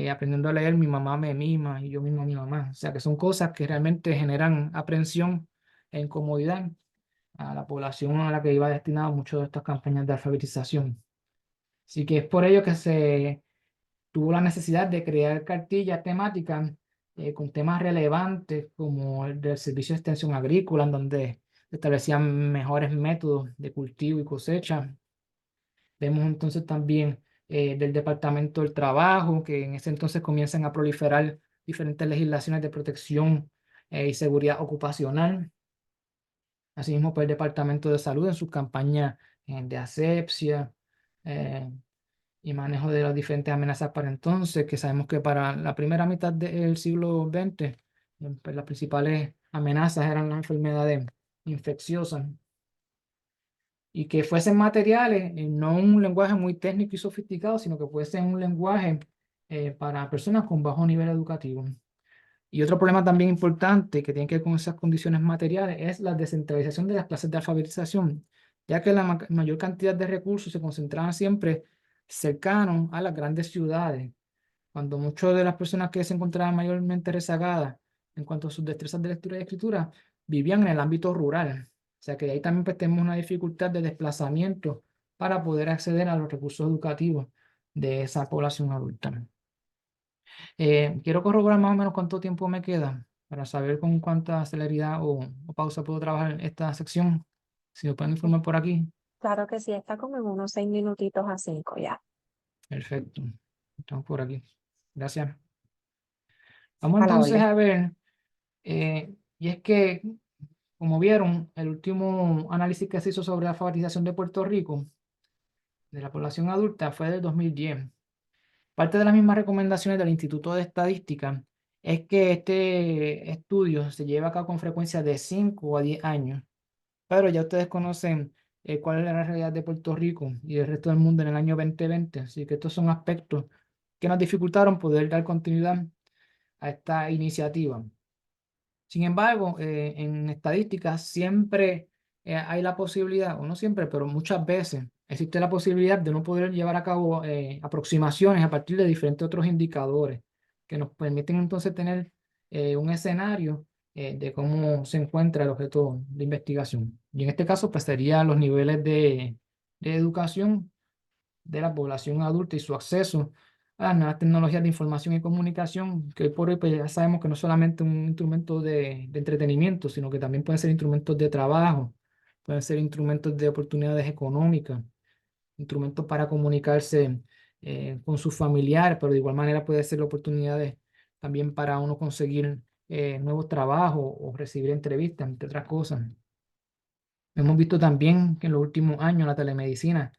aprendiendo a leer, mi mamá me mima y yo mismo a mi mamá. O sea que son cosas que realmente generan aprensión e incomodidad a la población a la que iba destinado mucho de estas campañas de alfabetización. Así que es por ello que se tuvo la necesidad de crear cartillas temáticas con temas relevantes como el del servicio de extensión agrícola, en donde se establecían mejores métodos de cultivo y cosecha. Vemos entonces también del Departamento del Trabajo, que en ese entonces comienzan a proliferar diferentes legislaciones de protección y seguridad ocupacional. Asimismo, por el Departamento de Salud en sus campañas de asepsia, y manejo de las diferentes amenazas para entonces, que sabemos que para la primera mitad del siglo XX, pues las principales amenazas eran las enfermedades infecciosas. y que fuesen materiales, no un lenguaje muy técnico y sofisticado, sino que fuesen un lenguaje para personas con bajo nivel educativo. Y otro problema también importante que tiene que ver con esas condiciones materiales es la descentralización de las clases de alfabetización, ya que la mayor cantidad de recursos se concentraban siempre cercanos a las grandes ciudades, cuando muchas de las personas que se encontraban mayormente rezagadas en cuanto a sus destrezas de lectura y escritura vivían en el ámbito rural. O sea que ahí también pues, tenemos una dificultad de desplazamiento para poder acceder a los recursos educativos de esa población adulta. Quiero corroborar más o menos cuánto tiempo me queda para saber con cuánta celeridad o pausa puedo trabajar en esta sección. Si me pueden informar por aquí. Claro que sí, está como en unos 6 minutitos a 5 ya. Perfecto. Estamos por aquí. Gracias. Vamos A la entonces orden. a ver, y es que, como vieron, el último análisis que se hizo sobre la alfabetización de Puerto Rico, de la población adulta, fue del 2010. Parte de las mismas recomendaciones del Instituto de Estadística es que este estudio se lleve a cabo con frecuencia de 5 a 10 años, pero ya ustedes conocen cuál es la realidad de Puerto Rico y del resto del mundo en el año 2020, así que estos son aspectos que nos dificultaron poder dar continuidad a esta iniciativa. Sin embargo, en estadísticas siempre hay la posibilidad, o no siempre, pero muchas veces existe la posibilidad de no poder llevar a cabo aproximaciones a partir de diferentes otros indicadores que nos permiten entonces tener un escenario de cómo se encuentra el objeto de investigación. Y en este caso, pues serían los niveles de educación de la población adulta y su acceso a las nuevas tecnologías de información y comunicación, que hoy por hoy pues, ya sabemos que no es solamente un instrumento de entretenimiento, sino que también pueden ser instrumentos de trabajo, pueden ser instrumentos de oportunidades económicas, instrumentos para comunicarse con sus familiares, pero de igual manera puede ser oportunidades también para uno conseguir nuevos trabajos o recibir entrevistas, entre otras cosas. Hemos visto también que en los últimos años la telemedicina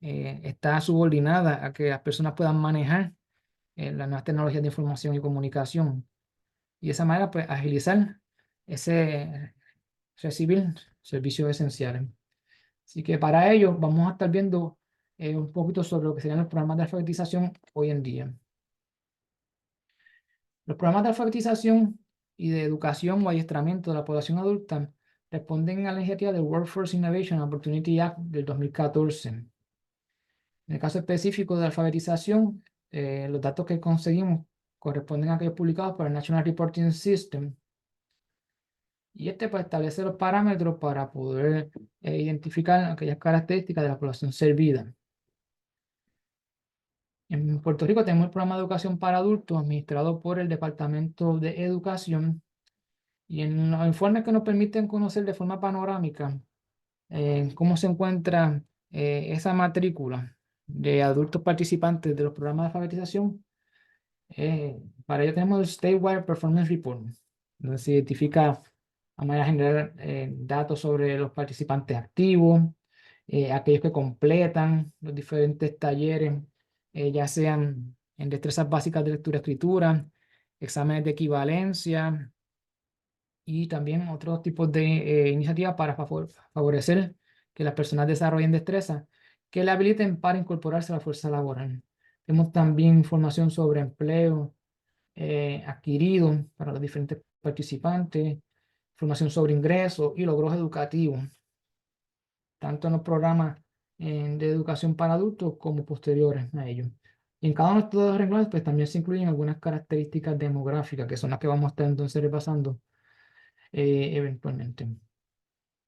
está subordinada a que las personas puedan manejar las nuevas tecnologías de información y comunicación. Y de esa manera, pues, agilizar ese recibir servicios esenciales. Así que para ello vamos a estar viendo un poquito sobre lo que serían los programas de alfabetización hoy en día. Los programas de alfabetización y de educación o adiestramiento de la población adulta responden a la iniciativa del Workforce Innovation Opportunity Act del 2014. En el caso específico de alfabetización, los datos que conseguimos corresponden a aquellos publicados por el National Reporting System. Y este pues, establece los parámetros para poder identificar aquellas características de la población servida. En Puerto Rico tenemos el programa de educación para adultos administrado por el Departamento de Educación. Y en los informes que nos permiten conocer de forma panorámica cómo se encuentra esa matrícula de adultos participantes de los programas de alfabetización, para ello tenemos el Statewide Performance Report, donde se identifica a manera general datos sobre los participantes activos, aquellos que completan los diferentes talleres, ya sean en destrezas básicas de lectura y escritura, exámenes de equivalencia, y también otros tipos de iniciativas para favorecer que las personas desarrollen destrezas que le habiliten para incorporarse a la fuerza laboral. Tenemos también información sobre empleo adquirido para los diferentes participantes, información sobre ingresos y logros educativos, tanto en los programas de educación para adultos como posteriores a ellos. Y en cada uno de estos renglones pues, también se incluyen algunas características demográficas, que son las que vamos a estar entonces repasando eventualmente.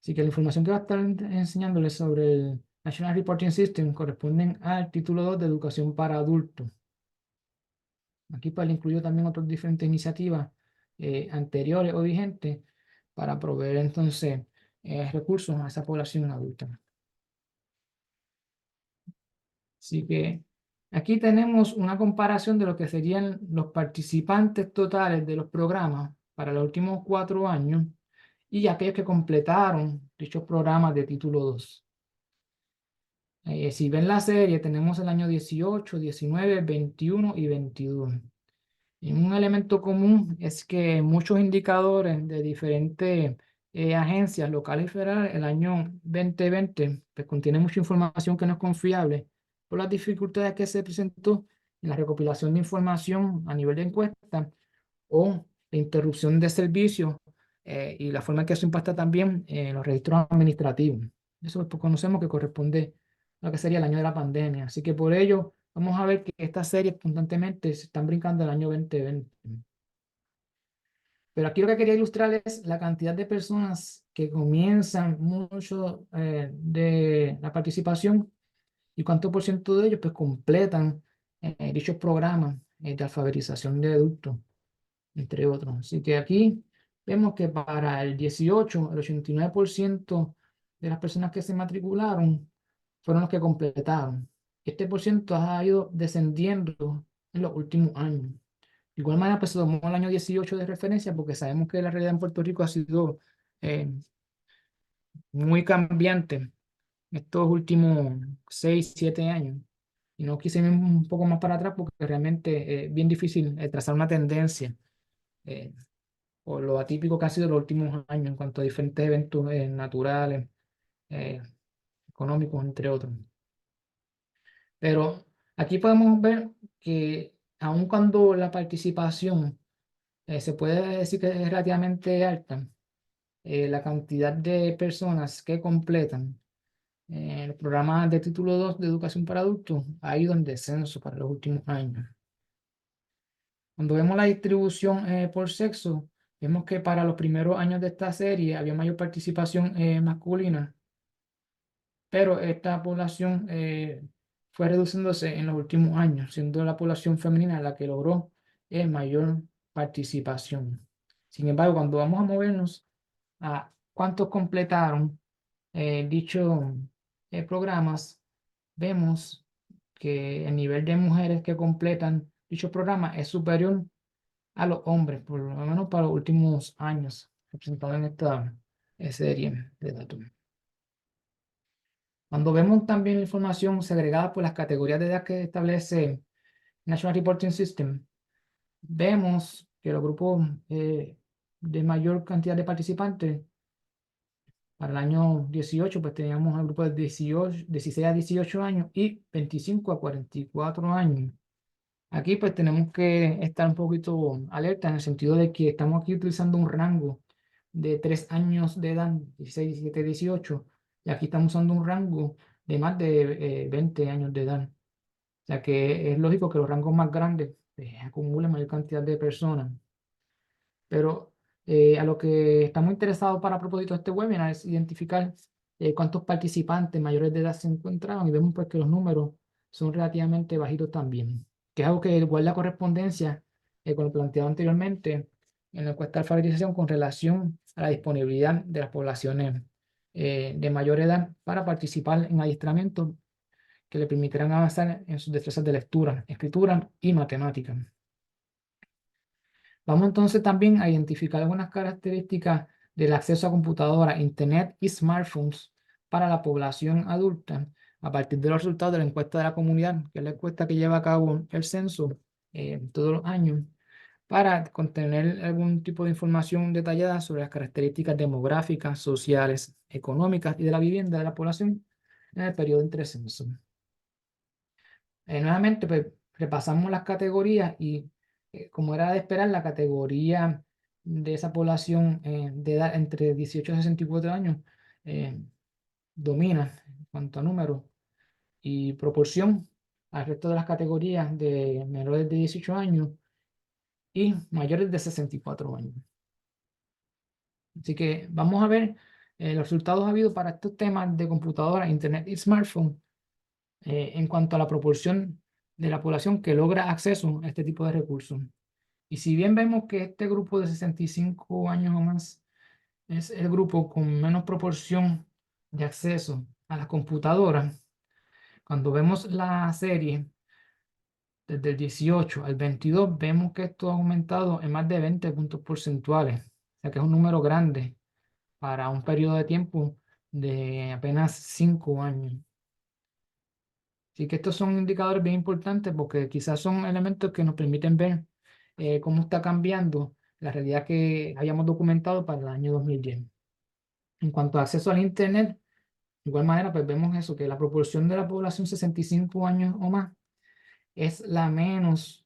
Así que la información que va a estar enseñándoles sobre el National Reporting System corresponden al título 2 de Educación para Adultos. Aquí pues le incluyo también otras diferentes iniciativas anteriores o vigentes para proveer entonces recursos a esa población adulta. Así que aquí tenemos una comparación de lo que serían los participantes totales de los programas para los últimos 4 años y aquellos que completaron dichos programas de título 2. Si ven la serie, tenemos el año 18, 19, 21 y 22. Y un elemento común es que muchos indicadores de diferentes agencias locales y federales, el año 2020 pues, contiene mucha información que no es confiable por las dificultades que se presentó en la recopilación de información a nivel de encuesta o la interrupción de servicios y la forma en que eso impacta también en los registros administrativos. Eso pues, conocemos que corresponde a lo que sería el año de la pandemia. Así que por ello vamos a ver que estas series constantemente se están brincando el año 2020. Pero aquí lo que quería ilustrar es la cantidad de personas que comienzan mucho de la participación y cuánto por ciento de ellos pues completan dichos programas de alfabetización de adultos, entre otros. Así que aquí vemos que para el 18, el 89% de las personas que se matricularon fueron los que completaron. Este por ciento ha ido descendiendo en los últimos años. De igual manera, pues se tomó el año 18 de referencia porque sabemos que la realidad en Puerto Rico ha sido muy cambiante en estos últimos 6, 7 años. Y no quise ir un poco más para atrás porque realmente es bien difícil trazar una tendencia eh, o lo atípico que ha sido los últimos años en cuanto a diferentes eventos naturales, eh, económicos, entre otros. Pero aquí podemos ver que aun cuando la participación se puede decir que es relativamente alta, la cantidad de personas que completan el programa de título 2 de educación para adultos ha ido en descenso para los últimos años. Cuando vemos la distribución por sexo, vemos que para los primeros años de esta serie había mayor participación masculina, pero esta población fue reduciéndose en los últimos años, siendo la población femenina la que logró mayor participación. Sin embargo, cuando vamos a movernos a cuántos completaron dichos programas, vemos que el nivel de mujeres que completan dichos programas es superior a los hombres, por lo menos para los últimos años, representados en esta serie de datos. Cuando vemos también la información segregada por las categorías de edad que establece National Reporting System, vemos que los grupos de mayor cantidad de participantes para el año 18, pues teníamos el grupo de 16 a 18 años y 25 a 44 años. Aquí pues tenemos que estar un poquito alerta en el sentido de que estamos aquí utilizando un rango de 3 años de edad, 16, 17, 18, y aquí estamos usando un rango de más de 20 años de edad. O sea que es lógico que los rangos más grandes acumulen mayor cantidad de personas. Pero a lo que estamos interesados para propósito de este webinar es identificar cuántos participantes mayores de edad se encontraban y vemos pues que los números son relativamente bajitos también, que es algo que guarda correspondencia con lo planteado anteriormente en la encuesta de alfabetización con relación a la disponibilidad de las poblaciones de mayor edad para participar en adiestramientos que le permitirán avanzar en sus destrezas de lectura, escritura y matemática. Vamos entonces también a identificar algunas características del acceso a computadoras, internet y smartphones para la población adulta a partir de los resultados de la encuesta de la comunidad, que es la encuesta que lleva a cabo el censo todos los años, para contener algún tipo de información detallada sobre las características demográficas, sociales, económicas y de la vivienda de la población en el periodo entre censo. Nuevamente, pues, repasamos las categorías y como era de esperar, la categoría de esa población de edad entre 18 y 64 años domina en cuanto a número y proporción al resto de las categorías de menores de 18 años y mayores de 64 años. Así que vamos a ver los resultados habidos para estos temas de computadora, internet y smartphone en cuanto a la proporción de la población que logra acceso a este tipo de recursos. Y si bien vemos que este grupo de 65 años o más es el grupo con menos proporción de acceso a las computadoras, cuando vemos la serie desde el 18 al 22, vemos que esto ha aumentado en más de 20 puntos porcentuales. O sea que es un número grande para un periodo de tiempo de apenas 5 años. Así que estos son indicadores bien importantes porque quizás son elementos que nos permiten ver cómo está cambiando la realidad que hayamos documentado para el año 2010. En cuanto a acceso al Internet, de igual manera, pues vemos eso, que la proporción de la población 65 años o más es la menos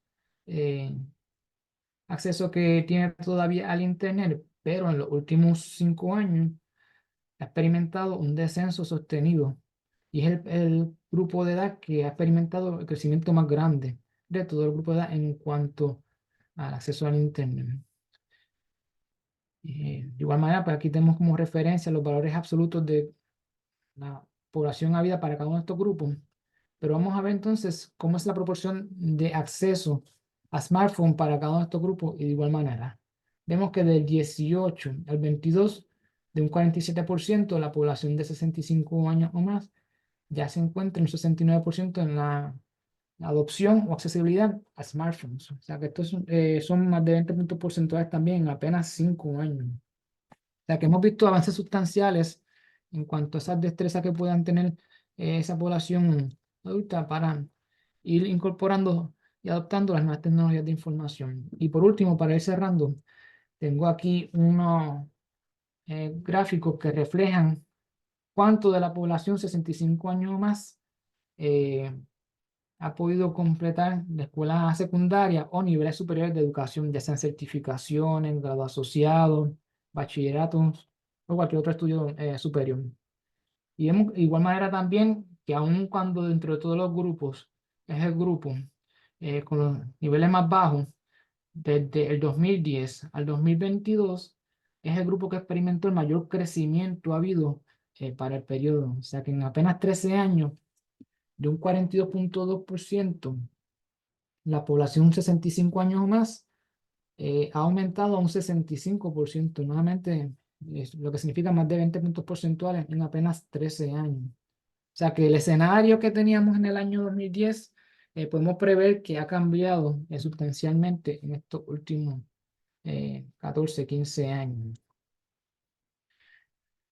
acceso que tiene todavía al Internet, pero en los últimos 5 años ha experimentado un descenso sostenido y es el grupo de edad que ha experimentado el crecimiento más grande de todo el grupo de edad en cuanto al acceso al Internet. De igual manera, pues aquí tenemos como referencia los valores absolutos de la población habida para cada uno de estos grupos, pero vamos a ver entonces cómo es la proporción de acceso a smartphone para cada uno de estos grupos y de igual manera. Vemos que del 18 al 22, de un 47% de la población de 65 años o más, ya se encuentra un 69% en la adopción o accesibilidad a smartphones. O sea que estos son más de 20 puntos porcentuales también en apenas 5 años. O sea que hemos visto avances sustanciales en cuanto a esas destrezas que puedan tener esa población adulta para ir incorporando y adoptando las nuevas tecnologías de información. Y por último, para ir cerrando, tengo aquí unos gráficos que reflejan cuánto de la población 65 años o más ha podido completar la escuela secundaria o niveles superiores de educación, ya sean certificaciones, grado asociado, bachilleratos o cualquier otro estudio superior. Y vemos de igual manera también que aun cuando dentro de todos los grupos es el grupo con los niveles más bajos, desde el 2010 al 2022, es el grupo que experimentó el mayor crecimiento habido para el periodo. O sea que en apenas 13 años, de un 42.2%, la población 65 años o más ha aumentado a un 65%, nuevamente lo que significa más de 20 puntos porcentuales en apenas 13 años. O sea que el escenario que teníamos en el año 2010, podemos prever que ha cambiado sustancialmente en estos últimos 14, 15 años.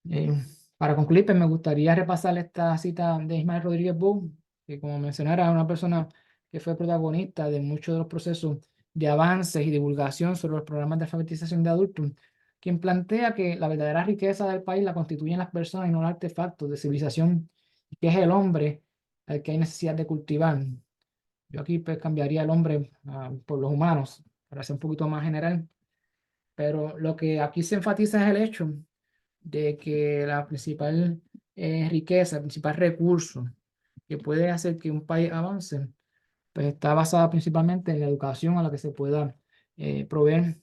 Eh, para concluir, pues me gustaría repasar esta cita de Ismael Rodríguez Bou, que como mencionara, era una persona que fue protagonista de muchos de los procesos de avances y divulgación sobre los programas de alfabetización de adultos, quien plantea que la verdadera riqueza del país la constituyen las personas y no los artefactos de civilización, y que es el hombre al que hay necesidad de cultivar. Yo aquí pues cambiaría el hombre por los humanos, para ser un poquito más general, pero lo que aquí se enfatiza es el hecho de que la principal riqueza, el principal recurso que puede hacer que un país avance, pues está basada principalmente en la educación a la que se pueda proveer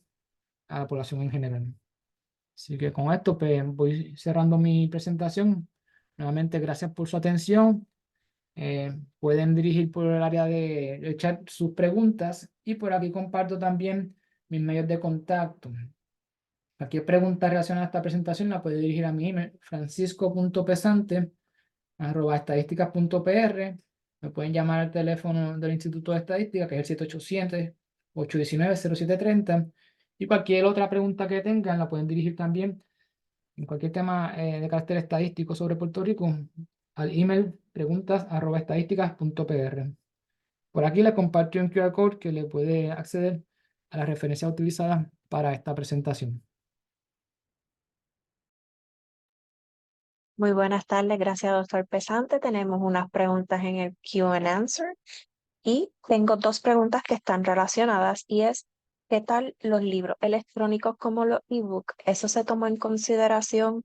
a la población en general. Así que con esto pues voy cerrando mi presentación. Nuevamente gracias por su atención. Pueden dirigir por el área de chat sus preguntas y por aquí comparto también mis medios de contacto. Cualquier pregunta relacionada a esta presentación la puede dirigir a mi email francisco.pesante@estadísticas.pr. Me pueden llamar al teléfono del Instituto de Estadística, que es el 787-819-0730. Y cualquier otra pregunta que tengan la pueden dirigir también en cualquier tema de carácter estadístico sobre Puerto Rico al email preguntas@estadísticas.pr. Por aquí le comparto un QR code que le puede acceder a las referencias utilizadas para esta presentación. Muy buenas tardes, gracias, doctor Pesante. Tenemos unas preguntas en el Q&A y tengo dos preguntas que están relacionadas y es, ¿qué tal los libros electrónicos como los ebook? ¿Eso se tomó en consideración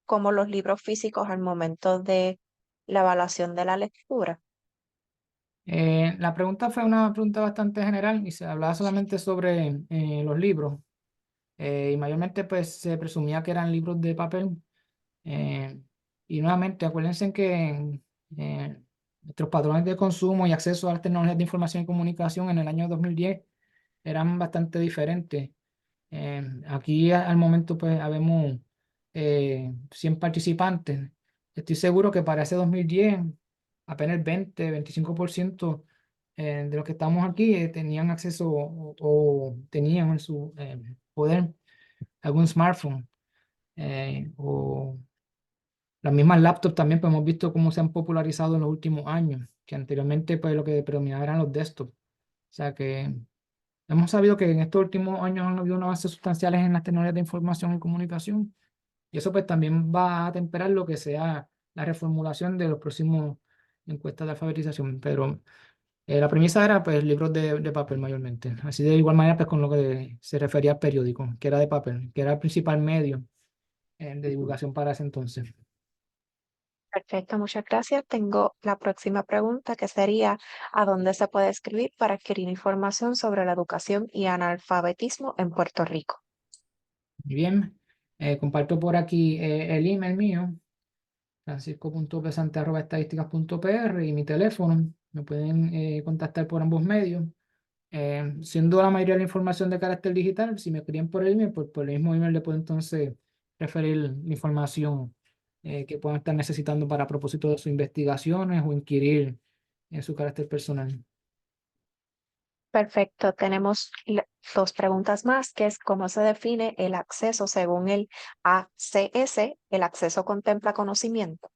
como los libros físicos al momento de la evaluación de la lectura? La pregunta fue una pregunta bastante general y se hablaba solamente sobre los libros. Y mayormente pues se presumía que eran libros de papel. Y nuevamente acuérdense que nuestros patrones de consumo y acceso a las tecnologías de información y comunicación en el año 2010 eran bastante diferentes. Aquí al momento pues habemos 100 participantes. Estoy seguro que para ese 2010 apenas el 20-25% de los que estamos aquí tenían acceso o tenían en su poder algún smartphone o las mismas laptops también, pues hemos visto cómo se han popularizado en los últimos años, que anteriormente pues lo que predominaba eran los desktops. O sea que hemos sabido que en estos últimos años han habido unos avances sustanciales en las tecnologías de información y comunicación Y eso pues también va a temperar lo que sea la reformulación de los próximos encuestas de alfabetización. Pero la premisa era pues libros de papel mayormente. Así de igual manera pues con lo que se refería al periódico, que era de papel, que era el principal medio de divulgación para ese entonces. Perfecto, muchas gracias. Tengo la próxima pregunta que sería, ¿a dónde se puede escribir para adquirir información sobre la educación y analfabetismo en Puerto Rico? Muy bien, comparto por aquí el email mío, francisco.pesante@estadísticas.pr y mi teléfono. Me pueden contactar por ambos medios. Siendo la mayoría de la información de carácter digital, si me escriben por el email, pues por el mismo email le puedo entonces referir la información que puedan estar necesitando para propósito de sus investigaciones o inquirir en su carácter personal. Perfecto, tenemos dos preguntas más, que es ¿cómo se define el acceso según el ACS? ¿El acceso contempla conocimiento?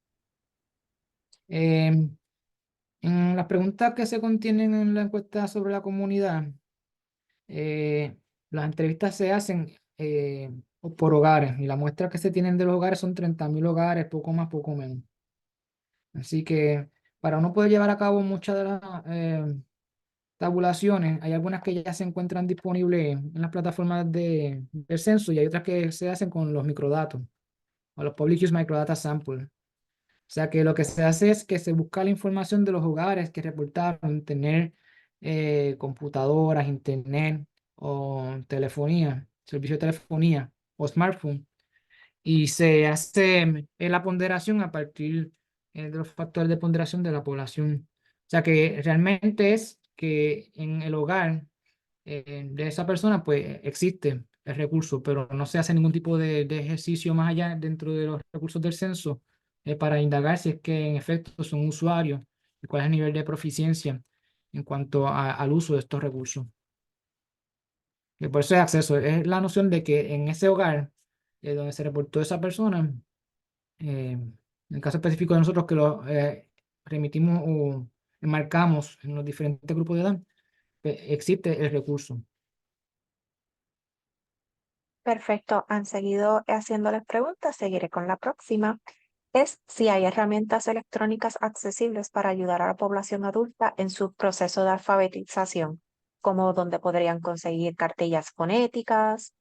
En las preguntas que se contienen en la encuesta sobre la comunidad, las entrevistas se hacen por hogares y la muestra que se tienen de los hogares son 30.000 hogares, poco más, poco menos. Así que para uno poder llevar a cabo muchas de las tabulaciones, hay algunas que ya se encuentran disponibles en las plataformas del censo y hay otras que se hacen con los microdatos o los Public Use Microdata Sample. O sea que lo que se hace es que se busca la información de los hogares que reportaron tener computadoras, internet o telefonía, servicio de telefonía o smartphone y se hace la ponderación a partir de los factores de ponderación de la población. O sea que realmente es que en el hogar de esa persona pues existe el recurso, pero no se hace ningún tipo de ejercicio más allá dentro de los recursos del censo para indagar si es que en efecto son usuarios y cuál es el nivel de proficiencia en cuanto al uso de estos recursos. Y por eso es acceso, es la noción de que en ese hogar donde se reportó esa persona, en el caso específico de nosotros que lo remitimos o enmarcamos en los diferentes grupos de edad, pues, existe el recurso. Perfecto, han seguido haciéndoles preguntas, seguiré con la próxima. Es si hay herramientas electrónicas accesibles para ayudar a la población adulta en su proceso de alfabetización, como donde podrían conseguir cartillas fonéticas.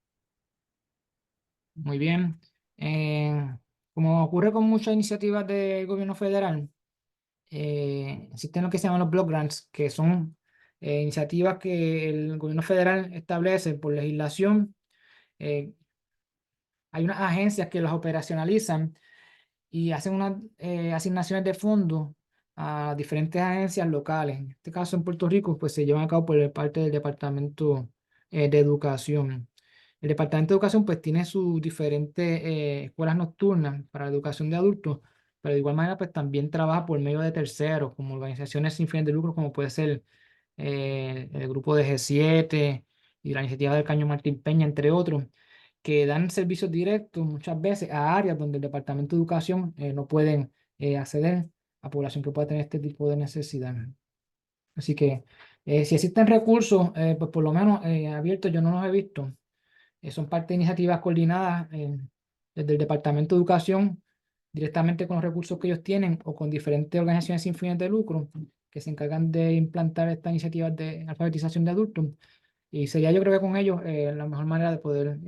Muy bien. Como ocurre con muchas iniciativas del gobierno federal, existen lo que se llaman los block grants, que son iniciativas que el gobierno federal establece por legislación. Eh, Hay unas agencias que las operacionalizan y hacen unas asignaciones de fondos a diferentes agencias locales. En este caso, en Puerto Rico, pues se llevan a cabo por parte del Departamento de Educación. El Departamento de Educación, pues tiene sus diferentes escuelas nocturnas para la educación de adultos, pero de igual manera, pues también trabaja por medio de terceros, como organizaciones sin fines de lucro, como puede ser el grupo de G7 y la iniciativa del Caño Martín Peña, entre otros que dan servicios directos muchas veces a áreas donde el Departamento de Educación no pueden acceder a población que pueda tener este tipo de necesidades. Así que si existen recursos, pues por lo menos abiertos, yo no los he visto. Son parte de iniciativas coordinadas desde el Departamento de Educación directamente con los recursos que ellos tienen o con diferentes organizaciones sin fines de lucro que se encargan de implantar estas iniciativas de alfabetización de adultos. Y sería yo creo que con ellos la mejor manera de poder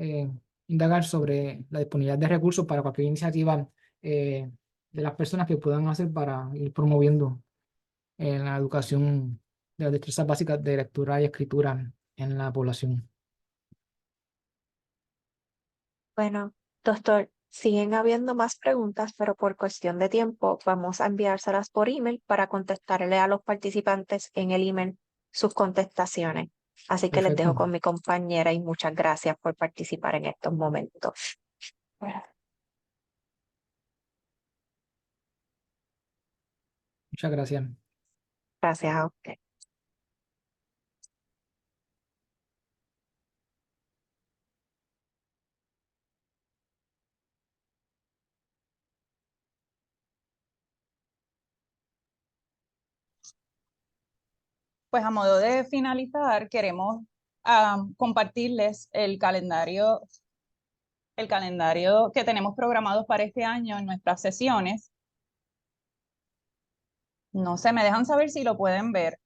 indagar sobre la disponibilidad de recursos para cualquier iniciativa de las personas que puedan hacer para ir promoviendo la educación de las destrezas básicas de lectura y escritura en la población. Bueno, doctor, siguen habiendo más preguntas, pero por cuestión de tiempo vamos a enviárselas por email para contestarle a los participantes en el email sus contestaciones. Así que les Perfecto. dejo con mi compañera y muchas gracias por participar en estos momentos. Muchas gracias. Gracias a usted. Pues a modo de finalizar, queremos compartirles el calendario el calendario que tenemos programados para este año en nuestras sesiones. No sé, me dejan saber si lo pueden ver.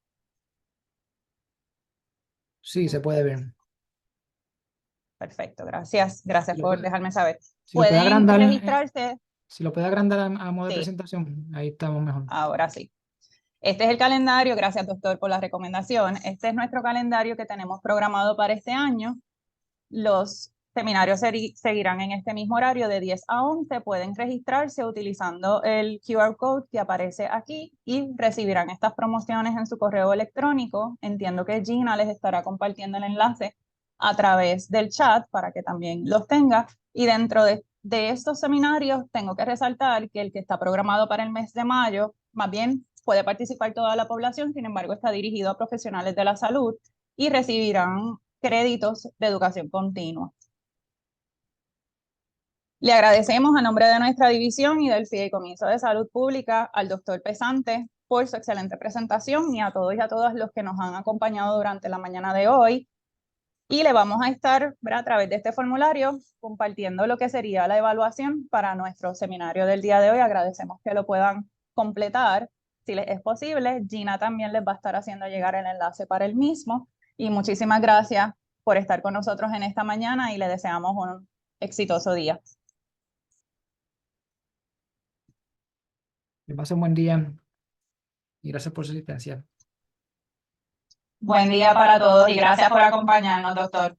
Sí, se puede ver. Perfecto, gracias. Gracias Lo por puede- dejarme saber. Si lo puede Pueden agrandar, registrarse. si lo puede agrandar a modo de Sí, presentación, ahí estamos mejor. ahora sí. Este es el calendario, gracias doctor por la recomendación. Este es nuestro calendario que tenemos programado para este año. Los seminarios seguirán en este mismo horario de 10 a 11. Pueden registrarse utilizando el QR code que aparece aquí y recibirán estas promociones en su correo electrónico. Entiendo que Gina les estará compartiendo el enlace a través del chat para que también los tenga. Y dentro de estos seminarios tengo que resaltar que el que está programado para el mes de mayo, más bien puede participar toda la población, sin embargo está dirigido a profesionales de la salud y recibirán créditos de educación continua. Le agradecemos a nombre de nuestra división y del Fideicomiso de Salud Pública al doctor Pesante por su excelente presentación y a todos y a todas los que nos han acompañado durante la mañana de hoy. Y le vamos a estar, a través de este formulario, compartiendo lo que sería la evaluación para nuestro seminario del día de hoy. Agradecemos que lo puedan completar. Si les es posible, Gina también les va a estar haciendo llegar el enlace para el mismo. Y muchísimas gracias por estar con nosotros en esta mañana y le deseamos un exitoso día. Que pase un buen día y gracias por su asistencia. Buen día para todos y gracias por acompañarnos, doctor.